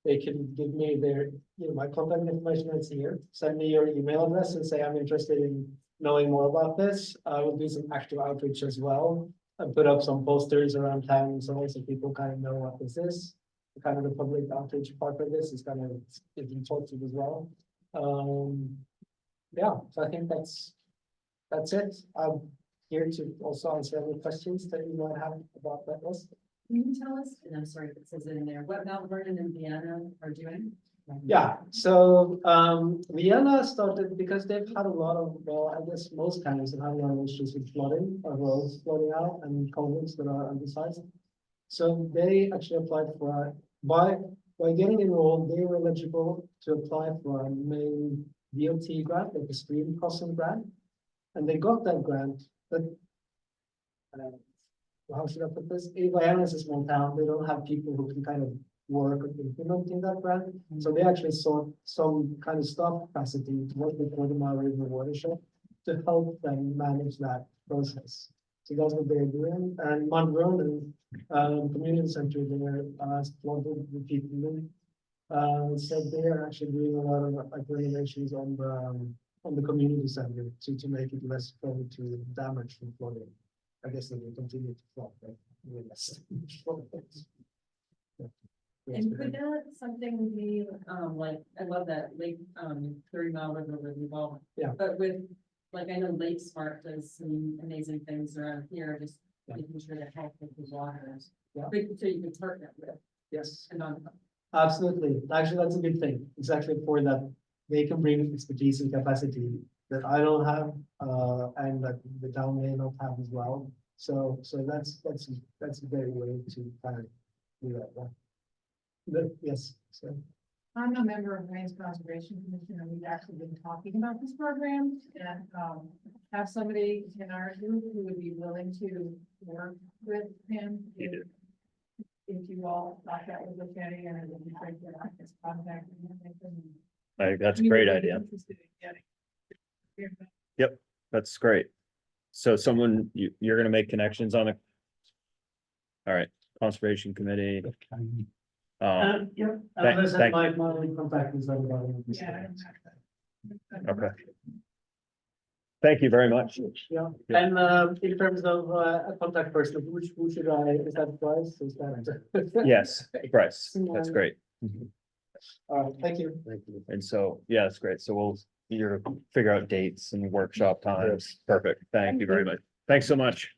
they can give me their, my contact information is here. Send me your email address and say, I'm interested in knowing more about this. I will do some active outreach as well and put up some posters around town and so on, so people kind of know what this is. Kind of the public outreach part of this is kind of getting talked to as well. Yeah, so I think that's it. I'm here to also answer any questions that you might have about that list. Can you tell us, and I'm sorry if it says it in there, what Mount Vernon and Vienna are doing? Yeah, so Vienna started because they've had a lot of, well, I guess most towns have had a lot of issues with flooding, or roads flooding out and culverts that are undersized. So they actually applied for by getting enrolled, they were eligible to apply for a main DOT grant, like a stream crossing grant, and they got that grant. But how should I put this? Vienna is a small town; they don't have people who can kind of work on implementing that grant. So they actually sought some kind of staff capacity to work with the Mile River watershed to help them manage that process. So that's what they're doing. And Mount Vernon Community Center, they're flooded with people. So they're actually doing a lot of renovations on the community center to make it less prone to damage from flooding. I guess they will continue to flood, but less. And could that something be, like, I love that Lake, 30 Mile River really well. Yeah. But with, like, I know Lake Smart does some amazing things around here, just making sure to help with the waters. Yeah. But so you can partner with Yes, and on. absolutely. Actually, that's a good thing. Exactly for that they can bring expertise and capacity that I don't have, and that the town may not have as well. So that's a great way to kind of do that. Yeah. Yes, so. I'm a member of Range Conservation Commission, and we've actually been talking about this program and, have somebody in our group who would be willing to work with him. If you all thought that was okay, and it would be great to have his contact. I think that's a great idea. That's great. So someone, you're gonna make connections on it. All right, Conservation Committee. Yeah, thank- unless thank- my contact is everybody. Yeah. Okay. Thank you very much. Yeah, Yeah. and in terms of a contact person, who should I, is that Bryce? Is that? Yes, Bryce, that's great. All right, thank you. And so, yeah, that's great. So you're figure out dates and workshop times. Perfect. Thank you very much. Thanks so much.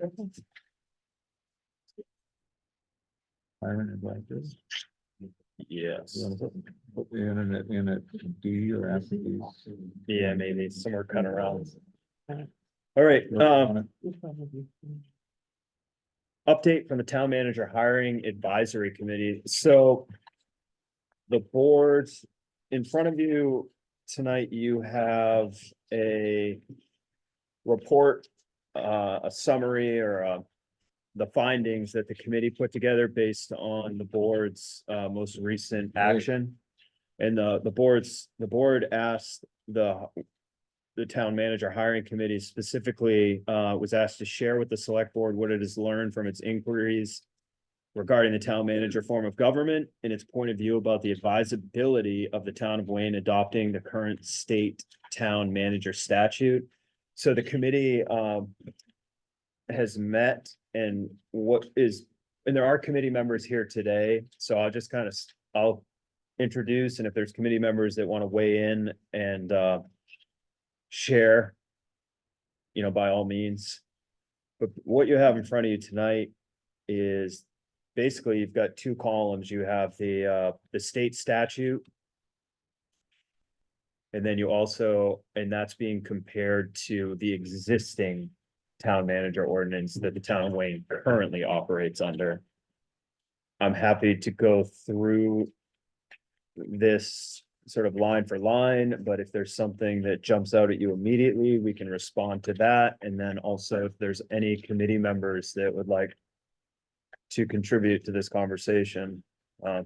Hiring advisors. Yes. You wanna Put the internet in at D or after D. Yeah, maybe somewhere cut around. All right, update from the town manager hiring advisory committee. So the boards in front of you tonight, you have a report, a summary or the findings that the committee put together based on the board's most recent action. And the board asked the town manager hiring committee specifically was asked to share with the select board what it has learned from its inquiries regarding the town manager form of government and its point of view about the advisability of the town of Wayne adopting the current state town manager statute. So the committee has met and there are committee members here today, so I'll just I'll introduce, and if there's committee members that want to weigh in and share, by all means. But what you have in front of you tonight is basically you've got two columns. You have the state statute. And then you also, and that's being compared to the existing town manager ordinance that the town of Wayne currently operates under. I'm happy to go through this sort of line for line, but if there's something that jumps out at you immediately, we can respond to that. And then also if there's any committee members that would like to contribute to this conversation. So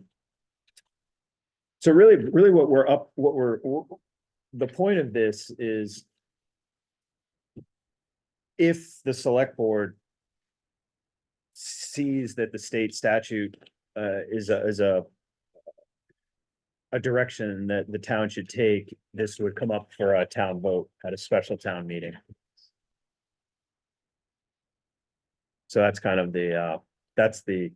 really the point of this is if the select board sees that the state statute is a direction that the town should take, this would come up for a town vote at a special town meeting. So that's kind of that's the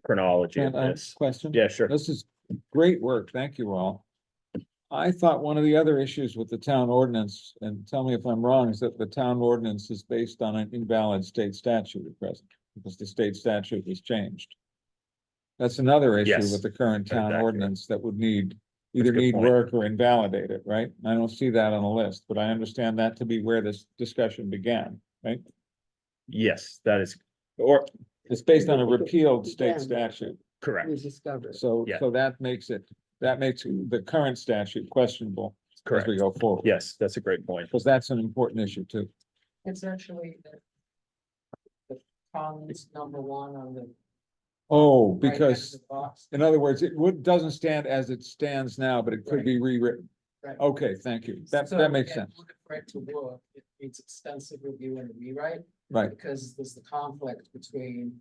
chronology of Can I ask this. a question? Yeah, sure. This is great work. Thank you all. I thought one of the other issues with the town ordinance, and tell me if I'm wrong, is that the town ordinance is based on an invalid state statute at present, because the state statute was changed. That's another issue Yes, with the current town exactly. ordinance that would either a good need point. work or invalidate it, right? I don't see that on the list, but I understand that to be where this discussion began, right? Yes, that is, or, It's based on a repealed state Again. statute, correct, We discovered. so, Yeah. so that makes the current statute questionable as correct. we go forward. Yes, that's a great point. Because that's an important issue too. It's actually the column's number one on the. Oh, right hand because, of the box. in other words, doesn't stand as it stands now, but it could be rewritten. Right. Okay, thank you. That So, makes yeah, sense, in order For it to work, it needs extensive review and rewrite, right? because there's the conflict between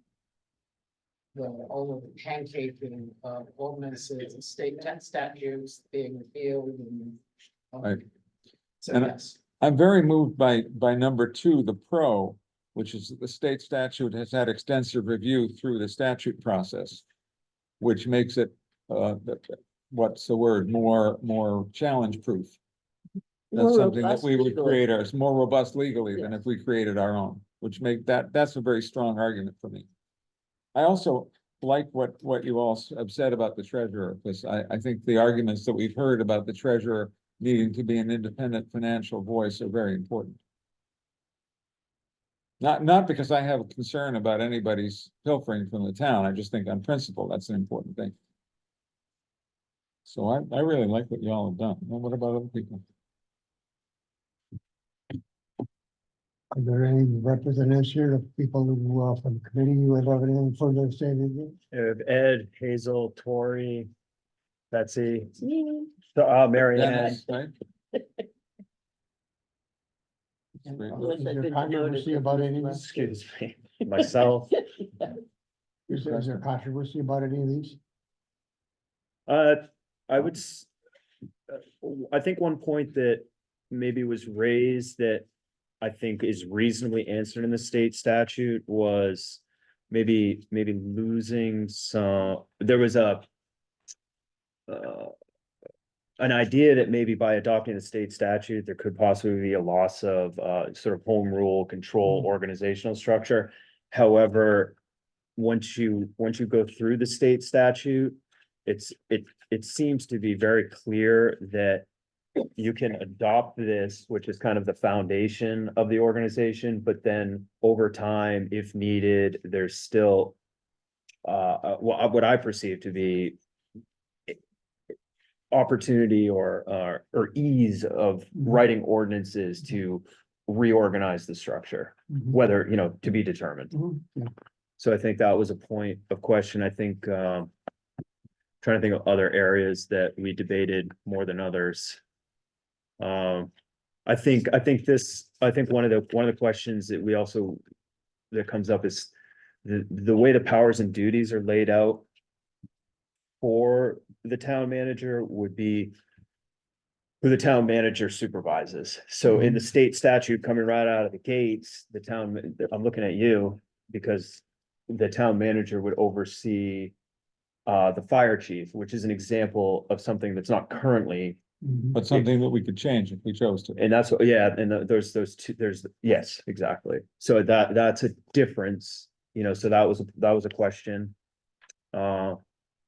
all of the pancaking of ordinances and state statutes being repealed and. Right. So, And yes, I'm very moved by number two, the pro, which is that the state statute has had extensive review through the statute process, which makes it, what's the word, more challenge proof. That's More something that robust we would legally. create ours more robust legally than if we created our own, which that's a very strong argument for me. I also like what you all have said about the treasurer, because I think the arguments that we've heard about the treasurer needing to be an independent financial voice are very important. Not because I have a concern about anybody's pilfering from the town, I just think on principle, that's an important thing. So I really like what you all have done. Well, what about other people? Are there any representatives here of people who, from the committee who have anything further to say? Ed, Hazel, Tori, Betsy, Mary Ann. Dennis, right? Is there controversy about any of these? Excuse me, myself. Is there controversy about any of these? I would, I think one point that maybe was raised that I think is reasonably answered in the state statute was maybe losing some, there was an idea that maybe by adopting the state statute, there could possibly be a loss of sort of home rule control organizational structure. However, once you go through the state statute, it seems to be very clear that you can adopt this, which is kind of the foundation of the organization, but then over time, if needed, there's still what I perceive to be opportunity or ease of writing ordinances to reorganize the structure, whether, to be determined. Yeah. So I think that was a point of question. I think, trying to think of other areas that we debated more than others. I think one of the questions that that comes up is the way the powers and duties are laid out for the town manager would be who the town manager supervises. So in the state statute coming right out of the gates, I'm looking at you because the town manager would oversee the fire chief, which is an example of something that's not currently. But something that we could change if we chose to. And that's what, and there's those two, yes, exactly. So that's a difference, so that was a question.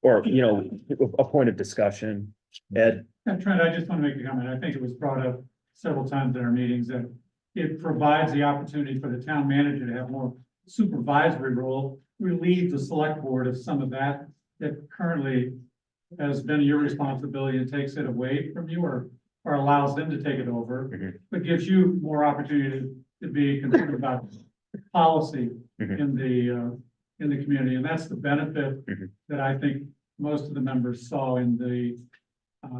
Or, a point of discussion. Ed, And Trent, I just want to make a comment. I think it was brought up several times in our meetings that it provides the opportunity for the town manager to have more supervisory role, relieve the select board of some of that currently has been your responsibility and takes it away from you or allows them to take it over, but gives you more opportunity to be concerned about policy in the community. And that's the benefit that I think most of the members saw in the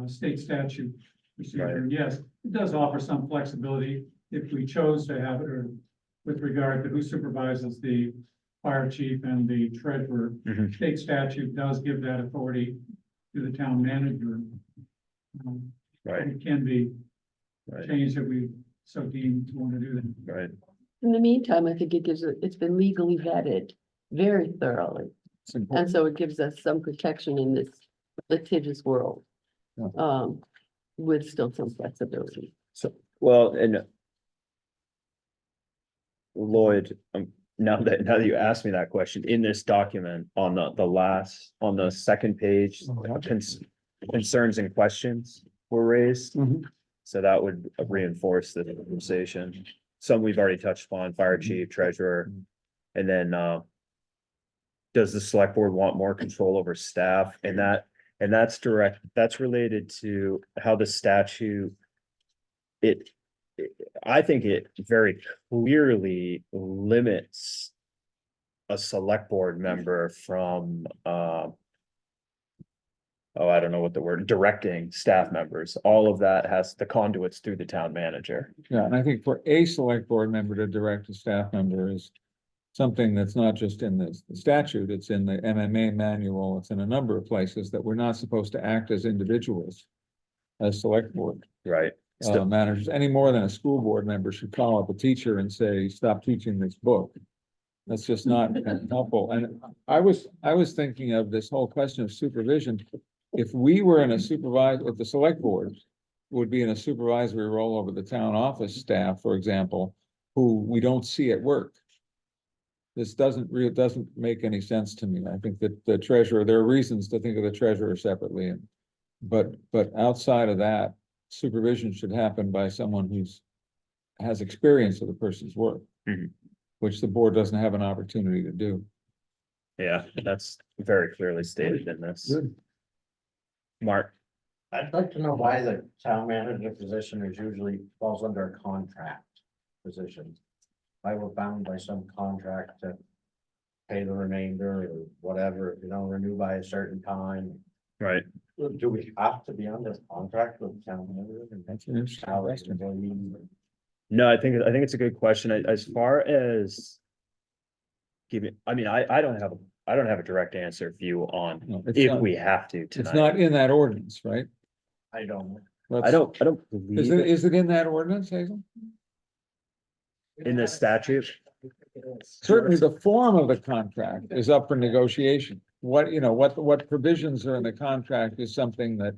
state statute procedure. And yes, it does offer some flexibility if we chose to have it, or with regard to who supervises the fire chief and the treasurer. State statute does give that authority to the town manager. right, It can be right, changed if we so deem to want to do that. right. In the meantime, I think it's been legally vetted very thoroughly. It's important. And so it gives us some protection in this litigious world. Yeah. With still some flexibility. So, well, and Lloyd, now that you asked me that question, in this document on the second page, concerns and questions were raised. So that would reinforce the conversation. Some we've already touched upon, fire chief, treasurer, and then does the select board want more control over staff? And that's related to how the statute, I think it very clearly limits a select board member from, I don't know what the word, directing staff members. All of that has the conduits through the town manager. Yeah, and I think for a select board member to direct a staff member is something that's not just in the statute, it's in the MMA manual, it's in a number of places that we're not supposed to act as individuals as select board Right. managers, any more than a school board member should call up a teacher and say, stop teaching this book. That's just not helpful. And I was thinking of this whole question of supervision. If we were in a if the select board would be in a supervisory role over the town office staff, for example, who we don't see at work. this doesn't make any sense to me. I think that the treasurer, there are reasons to think of the treasurer separately and. But outside of that, supervision should happen by someone has experience of the person's work. Mhm. Which the board doesn't have an opportunity to do. Yeah, that's very clearly stated in this. Good. Mark, I'd like to know why the town manager position is usually falls under a contract position. Why we're bound by some contract to pay the remainder or whatever, if you don't renew by a certain time. right, Do we have to be under contract with the town manager? That's an interesting Salary question. employees? no, I think it's a good question, as far as. I mean, I don't have a direct answer view on No, it's if not- we have to It's tonight. not in that ordinance, right? I don't know. I don't Is believe it, it is it in that ordinance, Hazel? in the statute. Certainly the form of the contract is up for negotiation. What provisions are in the contract is something that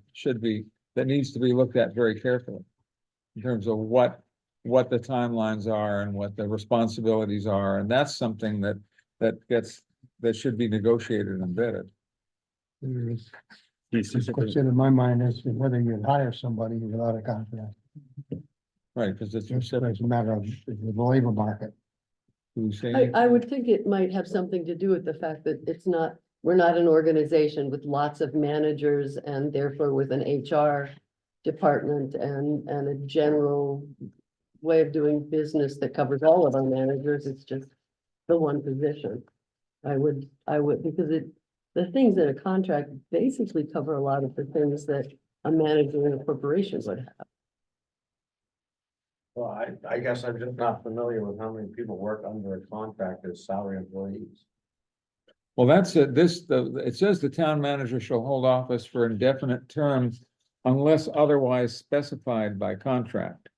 needs to be looked at very carefully. In terms of what the timelines are and what the responsibilities are, and that's something that should be negotiated and vetted. The question in my mind is whether you hire somebody without a contract. Right, because it's. It's a matter of the labor market. I would think it might have something to do with the fact that we're not an organization with lots of managers and therefore with an HR department and a general way of doing business that covers all of our managers. It's just the one position. I would, because the things in a contract basically cover a lot of the things that a manager in a corporation would have. Well, I guess I'm just not familiar with how many people work under a contract as salary employees. Well, that's it. It says the town manager shall hold office for indefinite terms unless otherwise specified by contract.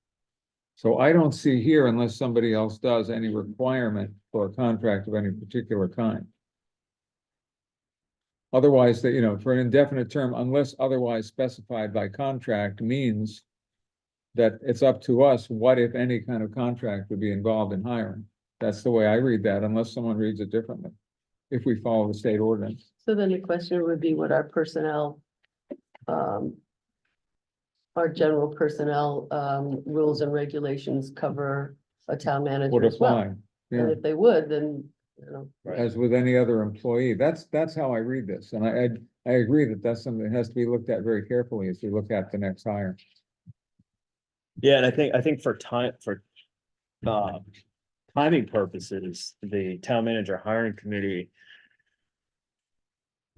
So I don't see here, unless somebody else does, any requirement for a contract of any particular kind. Otherwise, for an indefinite term, unless otherwise specified by contract means that it's up to us, what if any kind of contract would be involved in hiring. That's the way I read that, unless someone reads it differently. If we follow the state ordinance. So then the question would be what our personnel, our general personnel, rules and regulations cover a town manager Would as well. apply, And yeah, if they would, then, as with any other employee. That's how I read this, and I agree that that's something that has to be looked at very carefully as we look at the next hire. Yeah, and I think for timing purposes, the town manager hiring committee.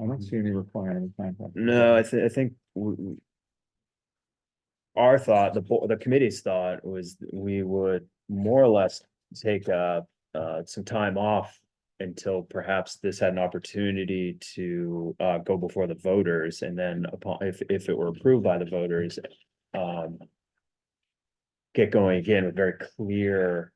I don't see any requirement of contract. No, I think our thought, the committee's thought was we would more or less take some time off until perhaps this had an opportunity to go before the voters, and then if it were approved by the voters, get going again with very clear,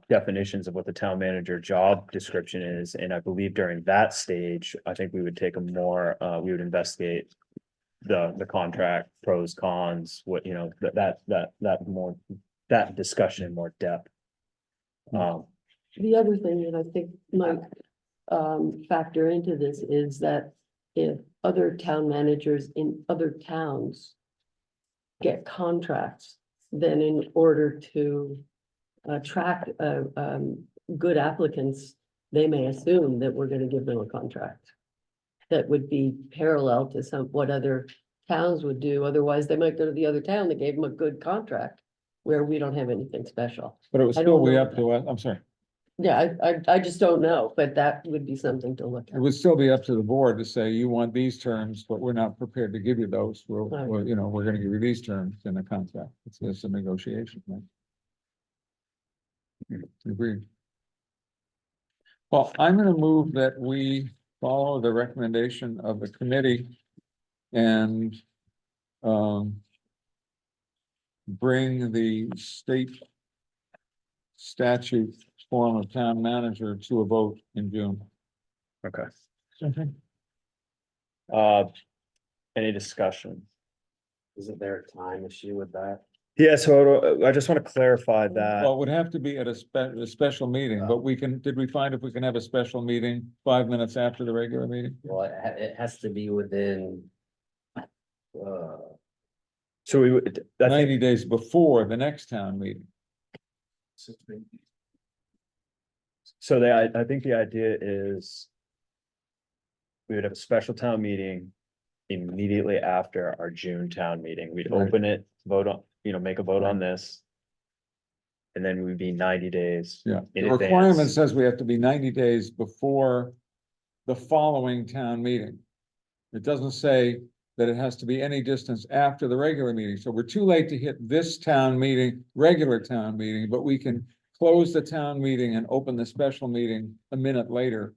definitions of what the town manager job description is. And I believe during that stage, I think we would take we would investigate the contract pros, cons, that discussion in more depth. the other thing that I think might factor into this is that if other town managers in other towns get contracts, then in order to attract good applicants, they may assume that we're gonna give them a contract that would be parallel to what other towns would do. Otherwise, they might go to the other town that gave them a good contract where we don't have anything special. But it would I still don't be know up to us, I'm sorry, Yeah, I just don't know, but that would be something to look it at. would still be up to the board to say, you want these terms, but we're not prepared to give you those. We're gonna give you these terms in a contract. It's a negotiation, right? Agreed. Well, I'm gonna move that we follow the recommendation of the committee and bring the state statute form of town manager to a vote in June. Okay. Okay. Any discussion? Isn't there a time issue with that? Yeah, so I just want to clarify that. Well, it would have to be at a special meeting, but did we find if we can have a special meeting 5 minutes after the regular meeting? Well, it has to be within. So we would, I think, 90 days before the next town meeting. so I think the idea is. We would have a special town meeting immediately after our June town meeting. We'd Right. open it, vote on, make a vote on this. And then we'd be 90 days. Yeah, in the requirement advance. says we have to be 90 days before the following town meeting. It doesn't say that it has to be any distance after the regular meeting, so we're too late to hit this town meeting, regular town meeting, but we can close the town meeting and open the special meeting a minute later.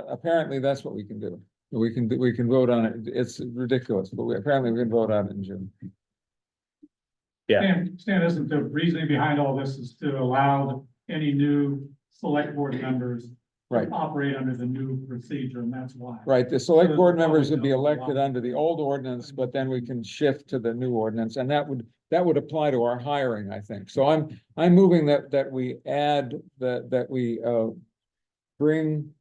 Apparently, that's what we can do. We can vote on it. It's ridiculous, but apparently we can vote on it in June. Yeah. Stan, isn't the reasoning behind all this is to allow any new select board members Right. to operate under the new procedure, and that's why. Right, the select So board the members would public be knows a lot. elected under the old ordinance, but then we can shift to the new ordinance, and that would apply to our hiring, I think. So I'm moving that we add, that we bring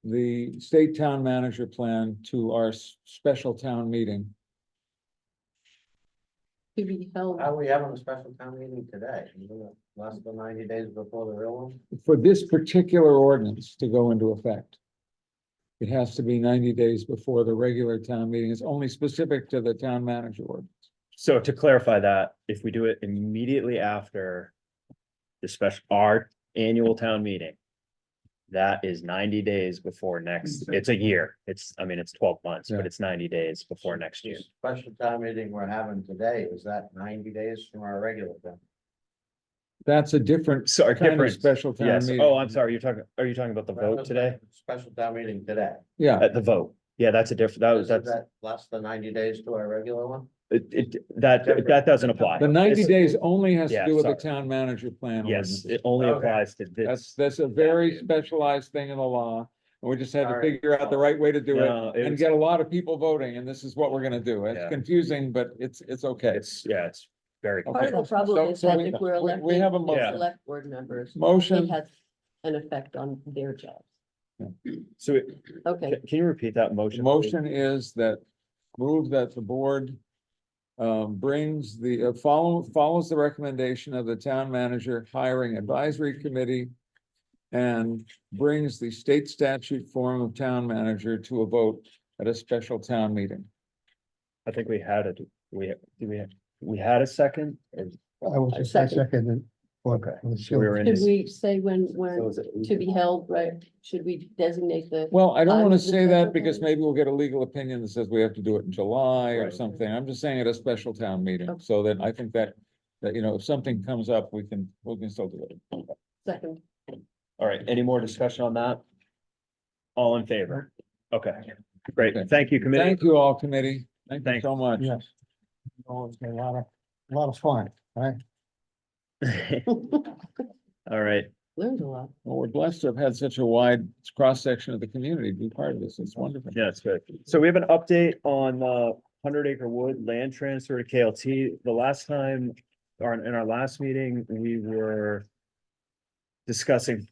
the state town manager plan to our special town meeting. To be held, How are we having a special town meeting today? Less than 90 days before the real one? For this particular ordinance to go into effect, it has to be 90 days before the regular town meeting. It's only specific to the town manager ordinance. So to clarify that, if we do it immediately after our annual town meeting. That is 90 days before next, it's a year. It's 12 months, but Yeah. it's 90 days before next year. This special town meeting we're having today, is that 90 days from our regular town? That's a different Sorry, kind of different. special town Yes. meeting. Oh, I'm sorry. Are you talking about the vote today? Special town meeting today. Yeah, At the vote. Yeah, that's a different, Is that less than 90 days to our regular one? that doesn't apply. the 90 This- days only has to Yeah, do with the sorry. town manager plan. Yes, ordinance. it only Okay. applies to this. That's a very specialized thing in the law. And we just had to Alright. figure out the right way to do No, it and it's- get a lot of people voting, and this is what we're gonna do. It's Yeah. confusing, but it's okay. It's very. part of the Okay. problem is So that we- if we're we electing have a motion. select board members, it Motion, has an effect on their jobs. So Okay, can you repeat that motion? the motion is that move that the board brings the, follows the recommendation of the town manager hiring advisory committee and brings the state statute form of town manager to a vote at a special town meeting. I think we had it. We had a second? I was just, I seconded. Okay. Let's So we were in should this. we say when So is it- to be held, right? Should we designate the, Well, I don't I want to was just say that thinking- because maybe we'll get a legal opinion that says we have to do it in July or Right. something. I'm just saying at a special town meeting, Okay. so that I think that, if something comes up, we can still do it. second? All right, any more discussion on that? All in favor? Okay, great. Okay. Thank you, committee. Thank you all, committee. Thank you Thanks. so much. Yes. Oh, it's been a lot of fun, right? All right, Learned a lot. Well, we're blessed to have had such a wide cross-section of the community be part of this. It's wonderful. yeah, it's good. So we have an update on 100 Acre Wood land transfer to KLT. The last time, or in our last meeting, we were discussing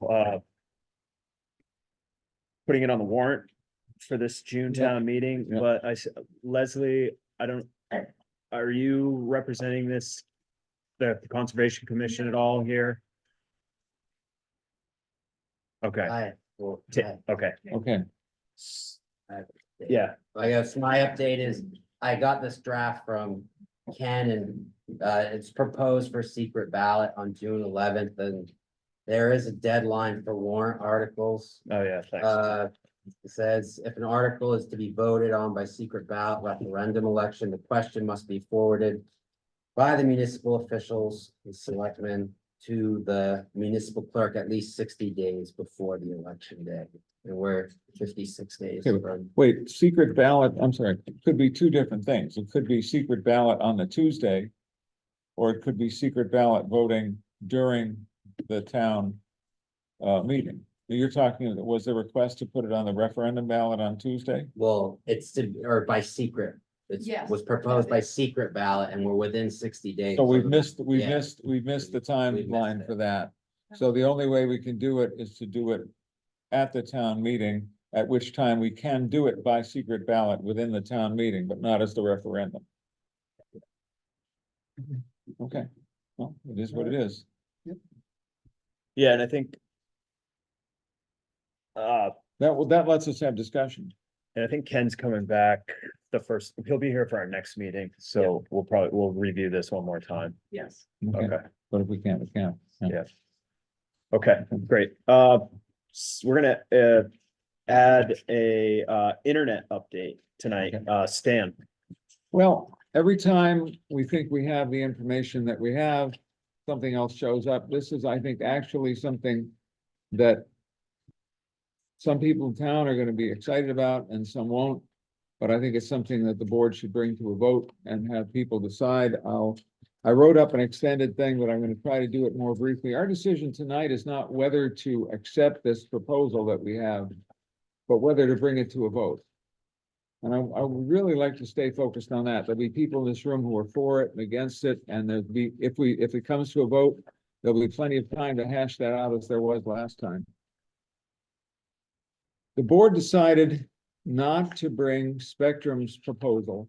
putting it on the warrant for this June Yeah. town meeting, Yeah. but Leslie, are you representing the Conservation Commission at all here? Okay, Well, okay, Okay, yeah, I guess my update is, I got this draft from Ken and, it's proposed for secret ballot on June 11th, and there is a deadline for warrant articles. oh, yeah, thanks. It says, if an article is to be voted on by secret ballot referendum election, the question must be forwarded by the municipal officials, the selectmen, to the municipal clerk at least 60 days before the election day. And we're 56 days Okay. from. wait, secret ballot, I'm sorry, it could be two different things. It could be secret ballot on the Tuesday. Or it could be secret ballot voting during the town meeting. You're talking, was the request to put it on the referendum ballot on Tuesday? Well, it's to, or by secret It Yes. was proposed by secret ballot and we're within 60 days. So we've of- missed, we've yeah. missed, we've missed the We've timeline missed for it. that. So the only way we can do it is to do it at the town meeting, at which time we can do it by secret ballot within the town meeting, but not as the referendum. Okay, well, it is what it is. Yeah, and I think. That lets us have discussion. And I think Ken's coming back he'll be here for our next meeting, so we'll review this one more time. Yes. Okay, But if we can't, we can't. yeah. Okay, great. We're gonna add a internet update tonight. Stan. Well, every time we think we have the information that we have, something else shows up. This is, I think, actually something that some people in town are gonna be excited about and some won't. But I think it's something that the board should bring to a vote and have people decide. I wrote up an extended thing, but I'm gonna try to do it more briefly. Our decision tonight is not whether to accept this proposal that we have, but whether to bring it to a vote. And I would really like to stay focused on that. There'll be people in this room who are for it and against it, and there'll be, if it comes to a vote, there'll be plenty of time to hash that out as there was last time. The board decided not to bring Spectrum's proposal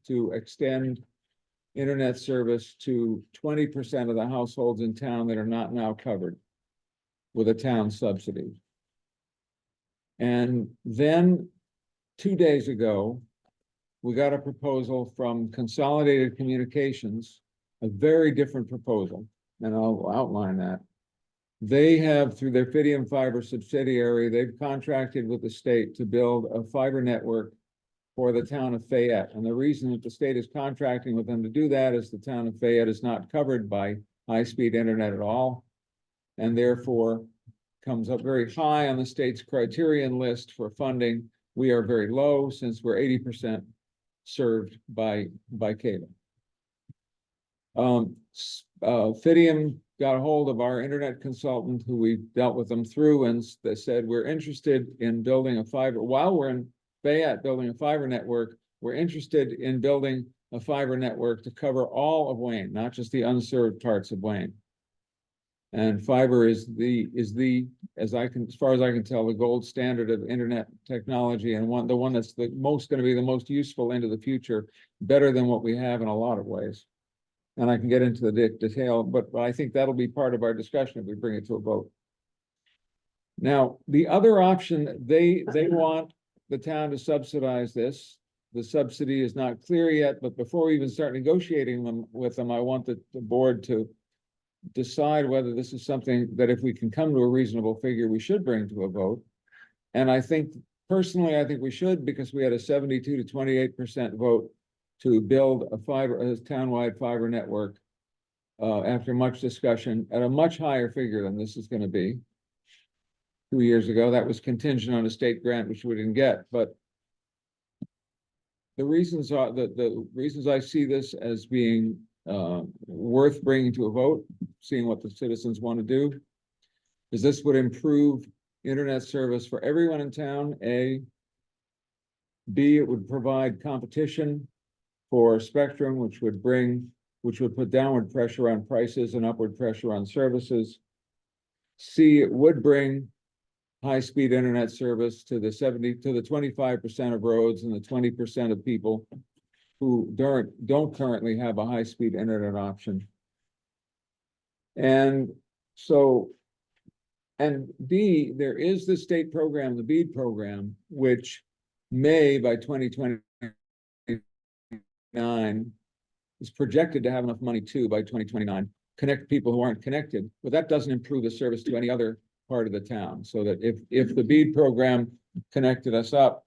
to extend internet service to 20% of the households in town that are not now covered with a town subsidy. And then 2 days ago, we got a proposal from Consolidated Communications, a very different proposal, and I'll outline that. They have, through their Fidium Fiber subsidiary, they've contracted with the state to build a fiber network for the town of Fayette. And the reason that the state is contracting with them to do that is the town of Fayette is not covered by high-speed internet at all, and therefore comes up very high on the state's criterion list for funding. We are very low since we're 80% served by cable. Fidium got a hold of our internet consultant who we dealt with them through, and they said, we're interested in building a fiber, while we're in Fayette building a fiber network, we're interested in building a fiber network to cover all of Wayne, not just the unserved parts of Wayne. And fiber is as far as I can tell, the gold standard of internet technology, and the one that's going to be the most useful into the future, better than what we have in a lot of ways. And I can get into the detail, but I think that'll be part of our discussion if we bring it to a vote. Now, the other option, they want the town to subsidize this. The subsidy is not clear yet, but before we even start negotiating with them, I want the board to decide whether this is something that, if we can come to a reasonable figure, we should bring to a vote. And I think, personally, I think we should, because we had a 72 to 28% vote to build a townwide fiber network after much discussion at a much higher figure than this is going to be. 2 years ago, that was contingent on a state grant, which we didn't get, but the reasons are the reasons I see this as being worth bringing to a vote, seeing what the citizens want to do, is this would improve internet service for everyone in town, A. B, it would provide competition for Spectrum, which would put downward pressure on prices and upward pressure on services. C, it would bring high-speed internet service to the 25% of roads and the 20% of people who don't currently have a high-speed internet option. And so, and D, there is the state program, the BEAD program, which may, by 2029, is projected to have enough money to, by 2029, connect people who aren't connected, but that doesn't improve the service to any other part of the town. So that if the BEAD program connected us up,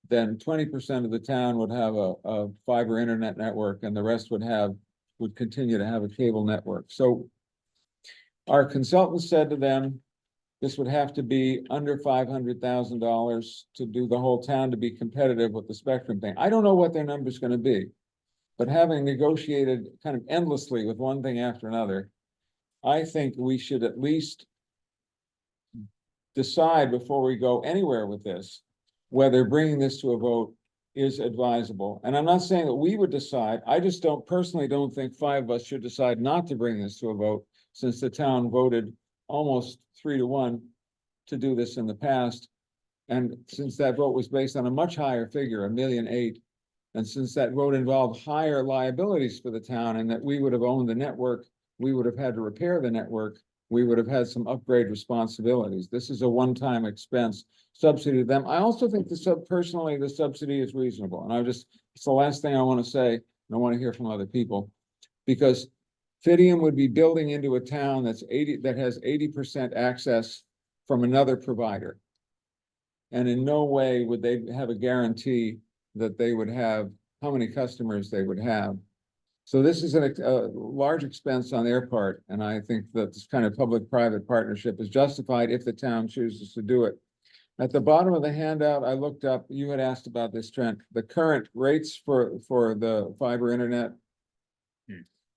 then 20% of the town would have a fiber internet network, and the rest would continue to have a cable network. So our consultant said to them, this would have to be under $500,000 to do the whole town to be competitive with the Spectrum thing. I don't know what their number's going to be, but having negotiated kind of endlessly with one thing after another, I think we should at least decide before we go anywhere with this, whether bringing this to a vote is advisable. And I'm not saying that we would decide, I just personally don't think five of us should decide not to bring this to a vote, since the town voted almost 3-1 to do this in the past. And since that vote was based on a much higher figure, 1.8 million, and since that vote involved higher liabilities for the town and that we would have owned the network, we would have had to repair the network, we would have had some upgrade responsibilities. This is a one-time expense subsidy to them. I also think personally, the subsidy is reasonable. And it's the last thing I want to say, and I want to hear from other people. Because Fidium would be building into a town that has 80% access from another provider. And in no way would they have a guarantee that they would have, how many customers they would have. So this is a large expense on their part, and I think that this kind of public-private partnership is justified if the town chooses to do it. At the bottom of the handout, I looked up, you had asked about this, Trent, the current rates for the fiber internet.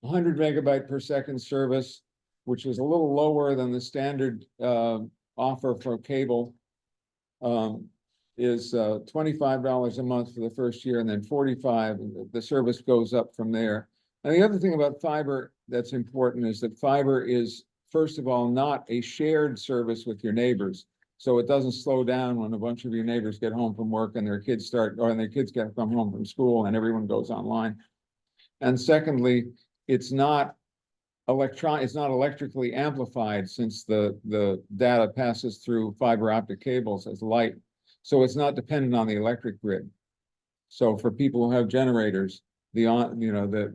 100 megabyte per second service, which is a little lower than the standard offer for cable. Is $25 a month for the first year, and then $45, the service goes up from there. And the other thing about fiber that's important is that fiber is, first of all, not a shared service with your neighbors. So it doesn't slow down when a bunch of your neighbors get home from work and their kids come home from school and everyone goes online. And secondly, it's not electrically amplified, since the data passes through fiber optic cables as light. So it's not dependent on the electric grid. So for people who have generators, the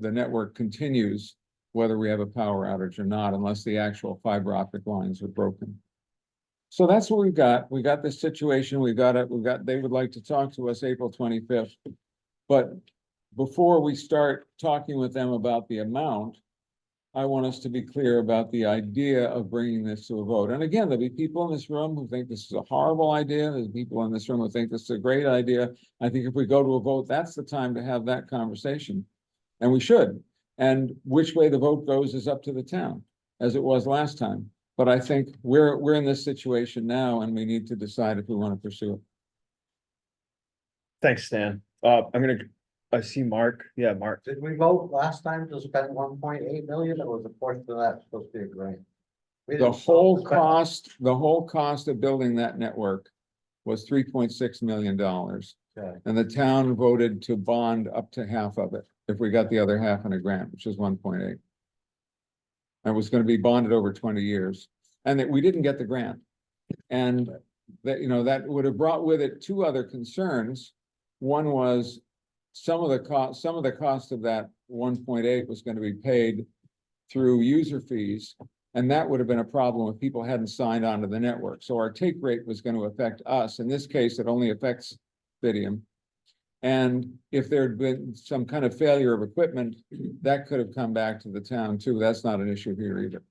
network continues whether we have a power outage or not, unless the actual fiber optic lines are broken. So that's what we've got. We got this situation. They would like to talk to us April 25th. But before we start talking with them about the amount, I want us to be clear about the idea of bringing this to a vote. And again, there'll be people in this room who think this is a horrible idea. There's people in this room who think this is a great idea. I think if we go to a vote, that's the time to have that conversation. And we should. And which way the vote goes is up to the town, as it was last time. But I think we're in this situation now, and we need to decide if we want to pursue it. Thanks, Stan. I see Mark. Yeah, Mark. Did we vote last time to spend 1.8 million, or was a portion of that supposed to be a grant? The whole cost of building that network was $3.6 million. Okay. And the town voted to bond up to half of it, if we got the other half in a grant, which is 1.8. And was going to be bonded over 20 years, and that we didn't get the grant. And that, that would have brought with it two other concerns. One was some of the cost of that 1.8 was going to be paid through user fees. And that would have been a problem if people hadn't signed on to the network. So our take rate was going to affect us. In this case, it only affects Fidium. And if there had been some kind of failure of equipment, that could have come back to the town too. That's not an issue here either.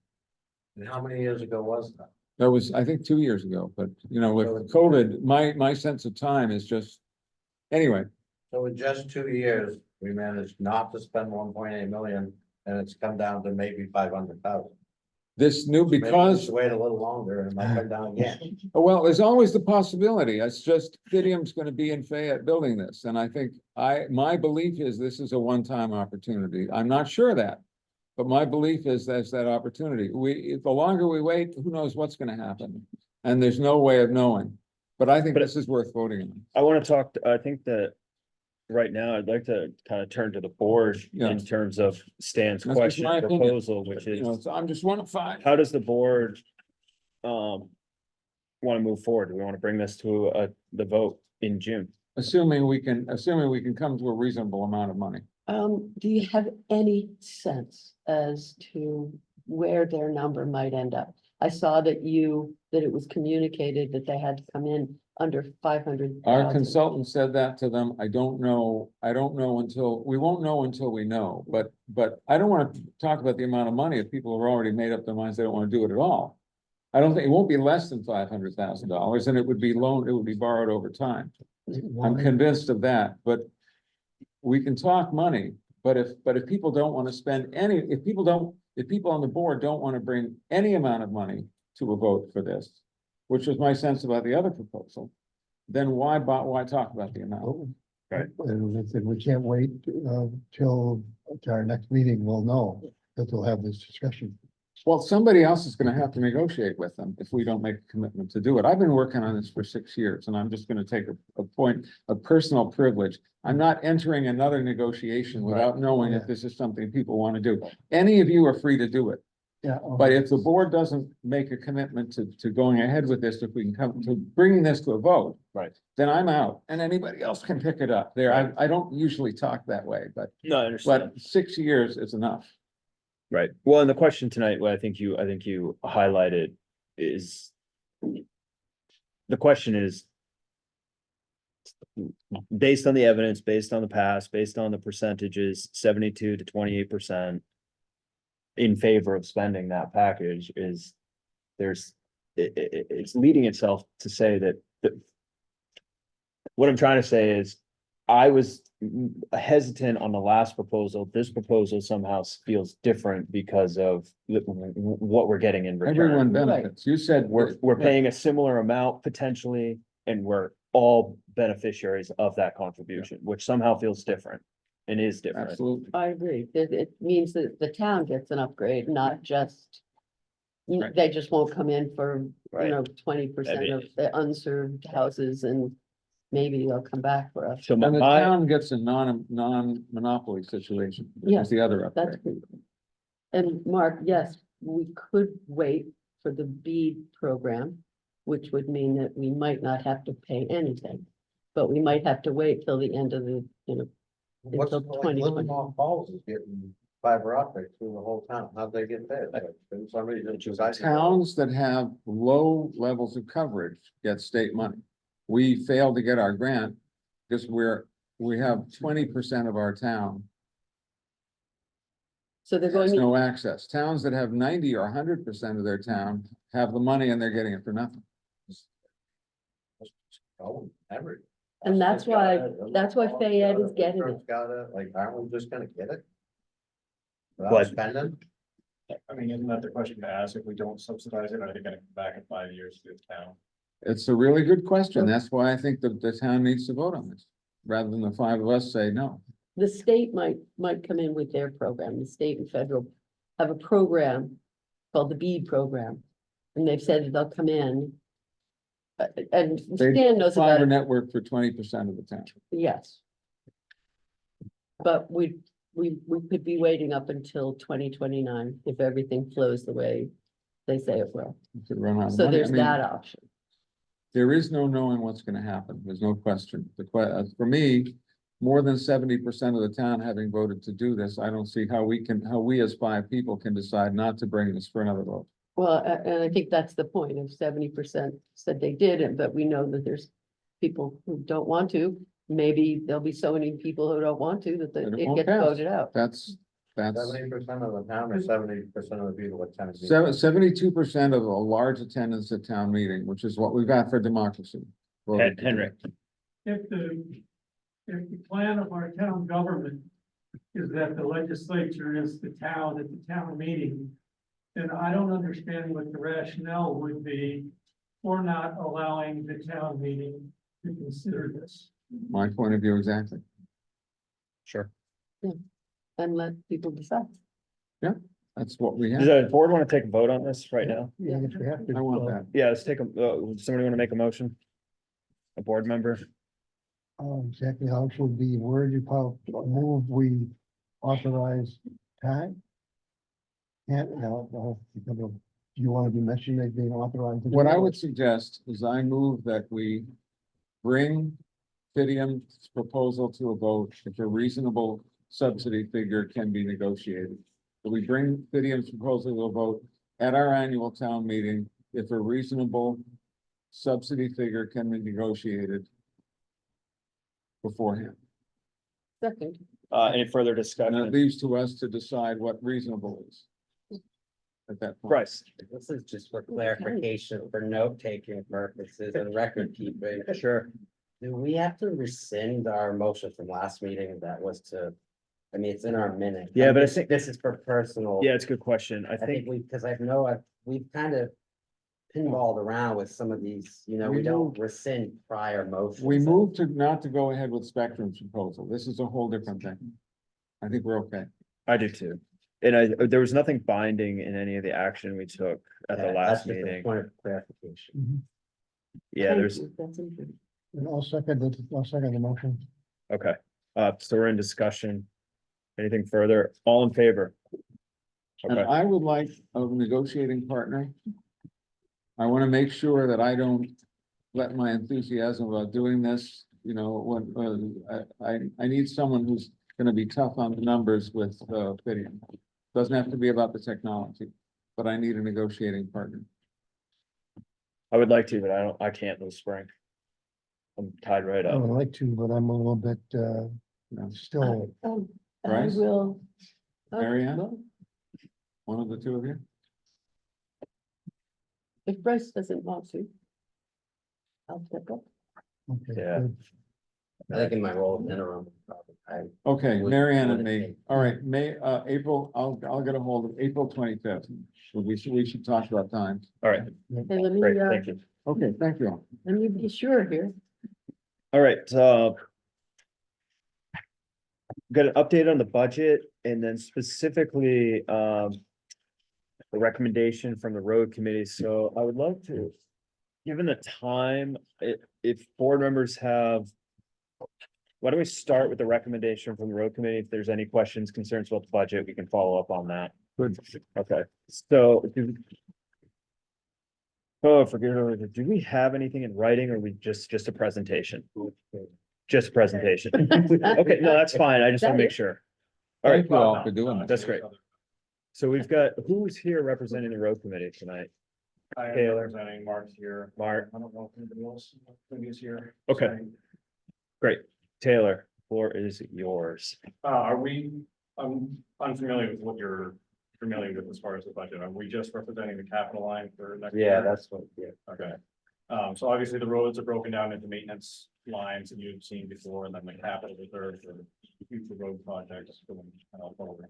And how many years ago was that? That was, I think, 2 years ago, but with COVID, my sense of time is just, anyway. So in just 2 years, we managed not to spend 1.8 million, and it's come down to maybe 500,000. This new, because, Wait a little longer and it might come down again. well, there's always the possibility. It's just Fidium's going to be in Fayette building this. And I think my belief is this is a one-time opportunity. I'm not sure of that, but my belief is there's that opportunity. The longer we wait, who knows what's going to happen? And there's no way of knowing. But I think this is worth voting on. I want to talk, I think that right now I'd like to kind of turn to the board in terms of Stan's That's just my opinion. proposal, which is, So I'm just one of five. how does the board want to move forward? Do we want to bring this to the vote in June? Assuming we can come to a reasonable amount of money. Do you have any sense as to where their number might end up? I saw that it was communicated that they had to come in under 500,000. Our consultant said that to them. I don't know we won't know until we know, but I don't want to talk about the amount of money if people have already made up their minds they don't want to do it at all. I don't think, it won't be less than $500,000, and it would be borrowed over time. I'm convinced of that, but we can talk money, but if people don't want to spend if people on the board don't want to bring any amount of money to a vote for this, which was my sense about the other proposal, then why talk about the amount? Right. And they said, we can't wait, till our next meeting, we'll know that we'll have this discussion. Well, somebody else is gonna have to negotiate with them if we don't make a commitment to do it. I've been working on this for 6 years, and I'm just gonna take a point of personal privilege. I'm not entering another negotiation without knowing if this is something people wanna do. Any of you are free to do it. Yeah. But if the board doesn't make a commitment to going ahead with this, if we can come to bringing this to a vote. Right. Then I'm out, and anybody else can pick it up there. I don't usually talk that way, but No, I understand. 6 years is enough. Right. Well, and the question tonight, what I think you highlighted is. The question is. Based on the evidence, based on the past, based on the percentages, 72 to 28%. In favor of spending that package is, it's leading itself to say that. What I'm trying to say is, I was hesitant on the last proposal. This proposal somehow feels different because of what we're getting in Everyone return. benefits. You said We're paying a similar amount potentially, and we're all beneficiaries of that contribution, which somehow feels different and is different. Absolutely. I agree. It means that the town gets an upgrade, not just. Right. They just won't come in for, Right. 20% of the unserved houses, and maybe they'll come back for us. So And the my, town gets a non-monopoly situation. Yeah, Is the other That's upgrade. good. And Mark, yes, we could wait for the BEAD program, which would mean that we might not have to pay anything. But we might have to wait till the end of the, What's until like 2020. Livermore Falls is getting fiber optic through the whole town. How'd they get that? Like, didn't somebody just decide to- Towns that have low levels of coverage get state money. We failed to get our grant because we have 20% of our town So they're has going, no access. Towns that have 90 or 100% of their town have the money and they're getting it for nothing. Oh, every. And that's why Fayette is getting it. Got it, like, aren't we just gonna get it? Without But- spending? I mean, isn't that the question to ask? If we don't subsidize it, are they gonna come back in 5 years to the town? It's a really good question. That's why I think the town needs to vote on this, rather than the 5 of us say no. The state might come in with their program. The state and federal have a program called the BEAD program. And they've said that they'll come in. And They Stan knows about Fiber it, network for 20% of the town. yes. But we could be waiting up until 2029 if everything flows the way they say it will. We could run out of So money. I there's mean, that option. There is no knowing what's gonna happen. There's no question. For me, more than 70% of the town having voted to do this, I don't see how we as 5 people can decide not to bring this for another vote. Well, and I think that's the point. If 70% said they did, but we know that there's people who don't want to, maybe there'll be so many people who don't want to that And it it won't gets pass. voted out. That's 70% of the town or 70% of the people attending? 72% of a large attendance at town meeting, which is what we've got for democracy. voted to do. Henry, If the plan of our town government is that the legislature is the town at the town meeting, then I don't understand what the rationale would be for not allowing the town meeting to consider this. My point of view, exactly. sure. And let people decide. That's what we Does have. the board want to take a vote on this right now? Yeah, I guess we have to. I want that. Yeah, let's take somebody want to make a motion? A board member? Exactly how it should be worded, you probably move, we authorize time. Can't, do you want to be mentioned as being authorized? to do What I that? would suggest is I move that we bring Fidium's proposal to a vote if a reasonable subsidy figure can be negotiated. That we bring Fidium's proposal to a vote at our annual town meeting if a reasonable subsidy figure can be negotiated beforehand. Second, Any further And it discussion? leaves to us to decide what reasonable is. At that point. Bryce, This is just for clarification, for note-taking purposes and record keeping. sure. Do we have to rescind our motion from last meeting that was to, I mean, it's in our minute. Yeah, but I This- think- This is for personal. Yeah, it's a good question. I I think think, we, because I know we've kind of pinballed around with some of these, you know, we don't rescind prior motions. We moved to not to go ahead with Spectrum's proposal. This is a whole different thing. I think we're okay. I do too. And there was nothing binding in any of the action we took at the Yeah, last that's just a meeting. Point of clarification. Yeah, Thank there's, you, that's interesting. And I'll second the motion. okay, so we're in discussion. Anything further? All in favor? And Okay, I would like a negotiating partner. I want to make sure that I don't let my enthusiasm about doing this, you know, I need someone who's going to be tough on the numbers with, Fidium. Doesn't have to be about the technology, but I need a negotiating partner. I would like to, but I can't this spring. I'm tied right I up. would like to, but I'm a little bit, still, I Bryce? will. Mary Ann? well, One of the two of you? If Bryce doesn't want to. I'll step up. okay. Yeah. good. I think in my role of interim, Okay, Would- Mary Ann and would it me. take- All right, April, I'll get a hold of April 25th. We should talk about times. All right, Hey, let me, great, thank you. Okay, thank you all. let me be sure here. All right, got an update on the budget and then specifically, the recommendation from the road committee. So I would love to, given the time, if board members have, why don't we start with the recommendation from the road committee? If there's any questions, concerns about the budget, we can follow up on that. Good. Okay, so do we have anything in writing or we just a presentation? Just a presentation. Okay, no, that's fine. I just want to make sure. All right, Thank you all for doing this. that's great. So we've got, who's here representing the road committee tonight? I am Taylor. representing Mark here. Mark, I don't know if anybody else is here. Okay. Great. Taylor, floor is yours. Are we, I'm unfamiliar with what you're familiar with as far as the budget. Are we just representing the capital line for next year? yeah, that's what, yeah. Okay. So obviously the roads are broken down into maintenance lines that you've seen before, and then the capital reserve for future road projects going forward.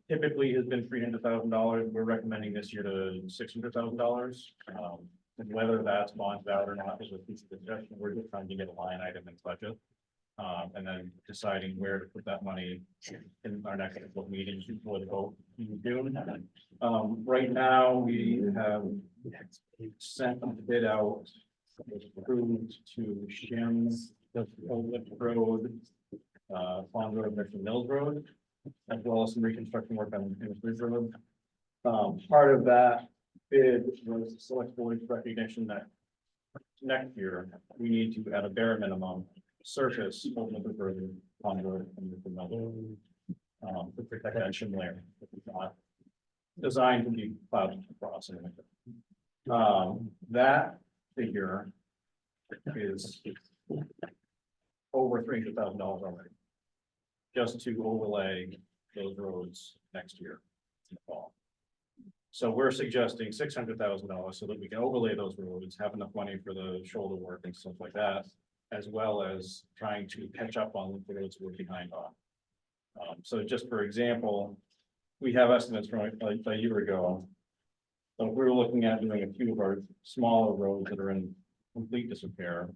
Typically has been $300,000. We're recommending this year to $600,000. And whether that's bonded out or not is a piece of discussion. We're just trying to get a line item in budget. And then deciding where to put that money in our next meeting before the vote in June. Right now, we have sent the bid out, approved to Shim's, the Road, Pond Road, Mission Mills Road, as well as some reconstruction work on Bridge Road. Part of that bid was the select board's recognition that next year, we need to, at a bare minimum, surface over the Road, Pond Road, and Mission Mills Road. To protect that shim layer, if it's not designed to be plowed across. That figure is over $300,000 already. Just to overlay those roads next year in the fall. So we're suggesting $600,000 so that we can overlay those roads, have enough money for the shoulder work and stuff like that, as well as trying to catch up on the roads we're behind on. So just for example, we have estimates from a year ago. So if we were looking at doing a few of our smaller roads that are in complete disrepair,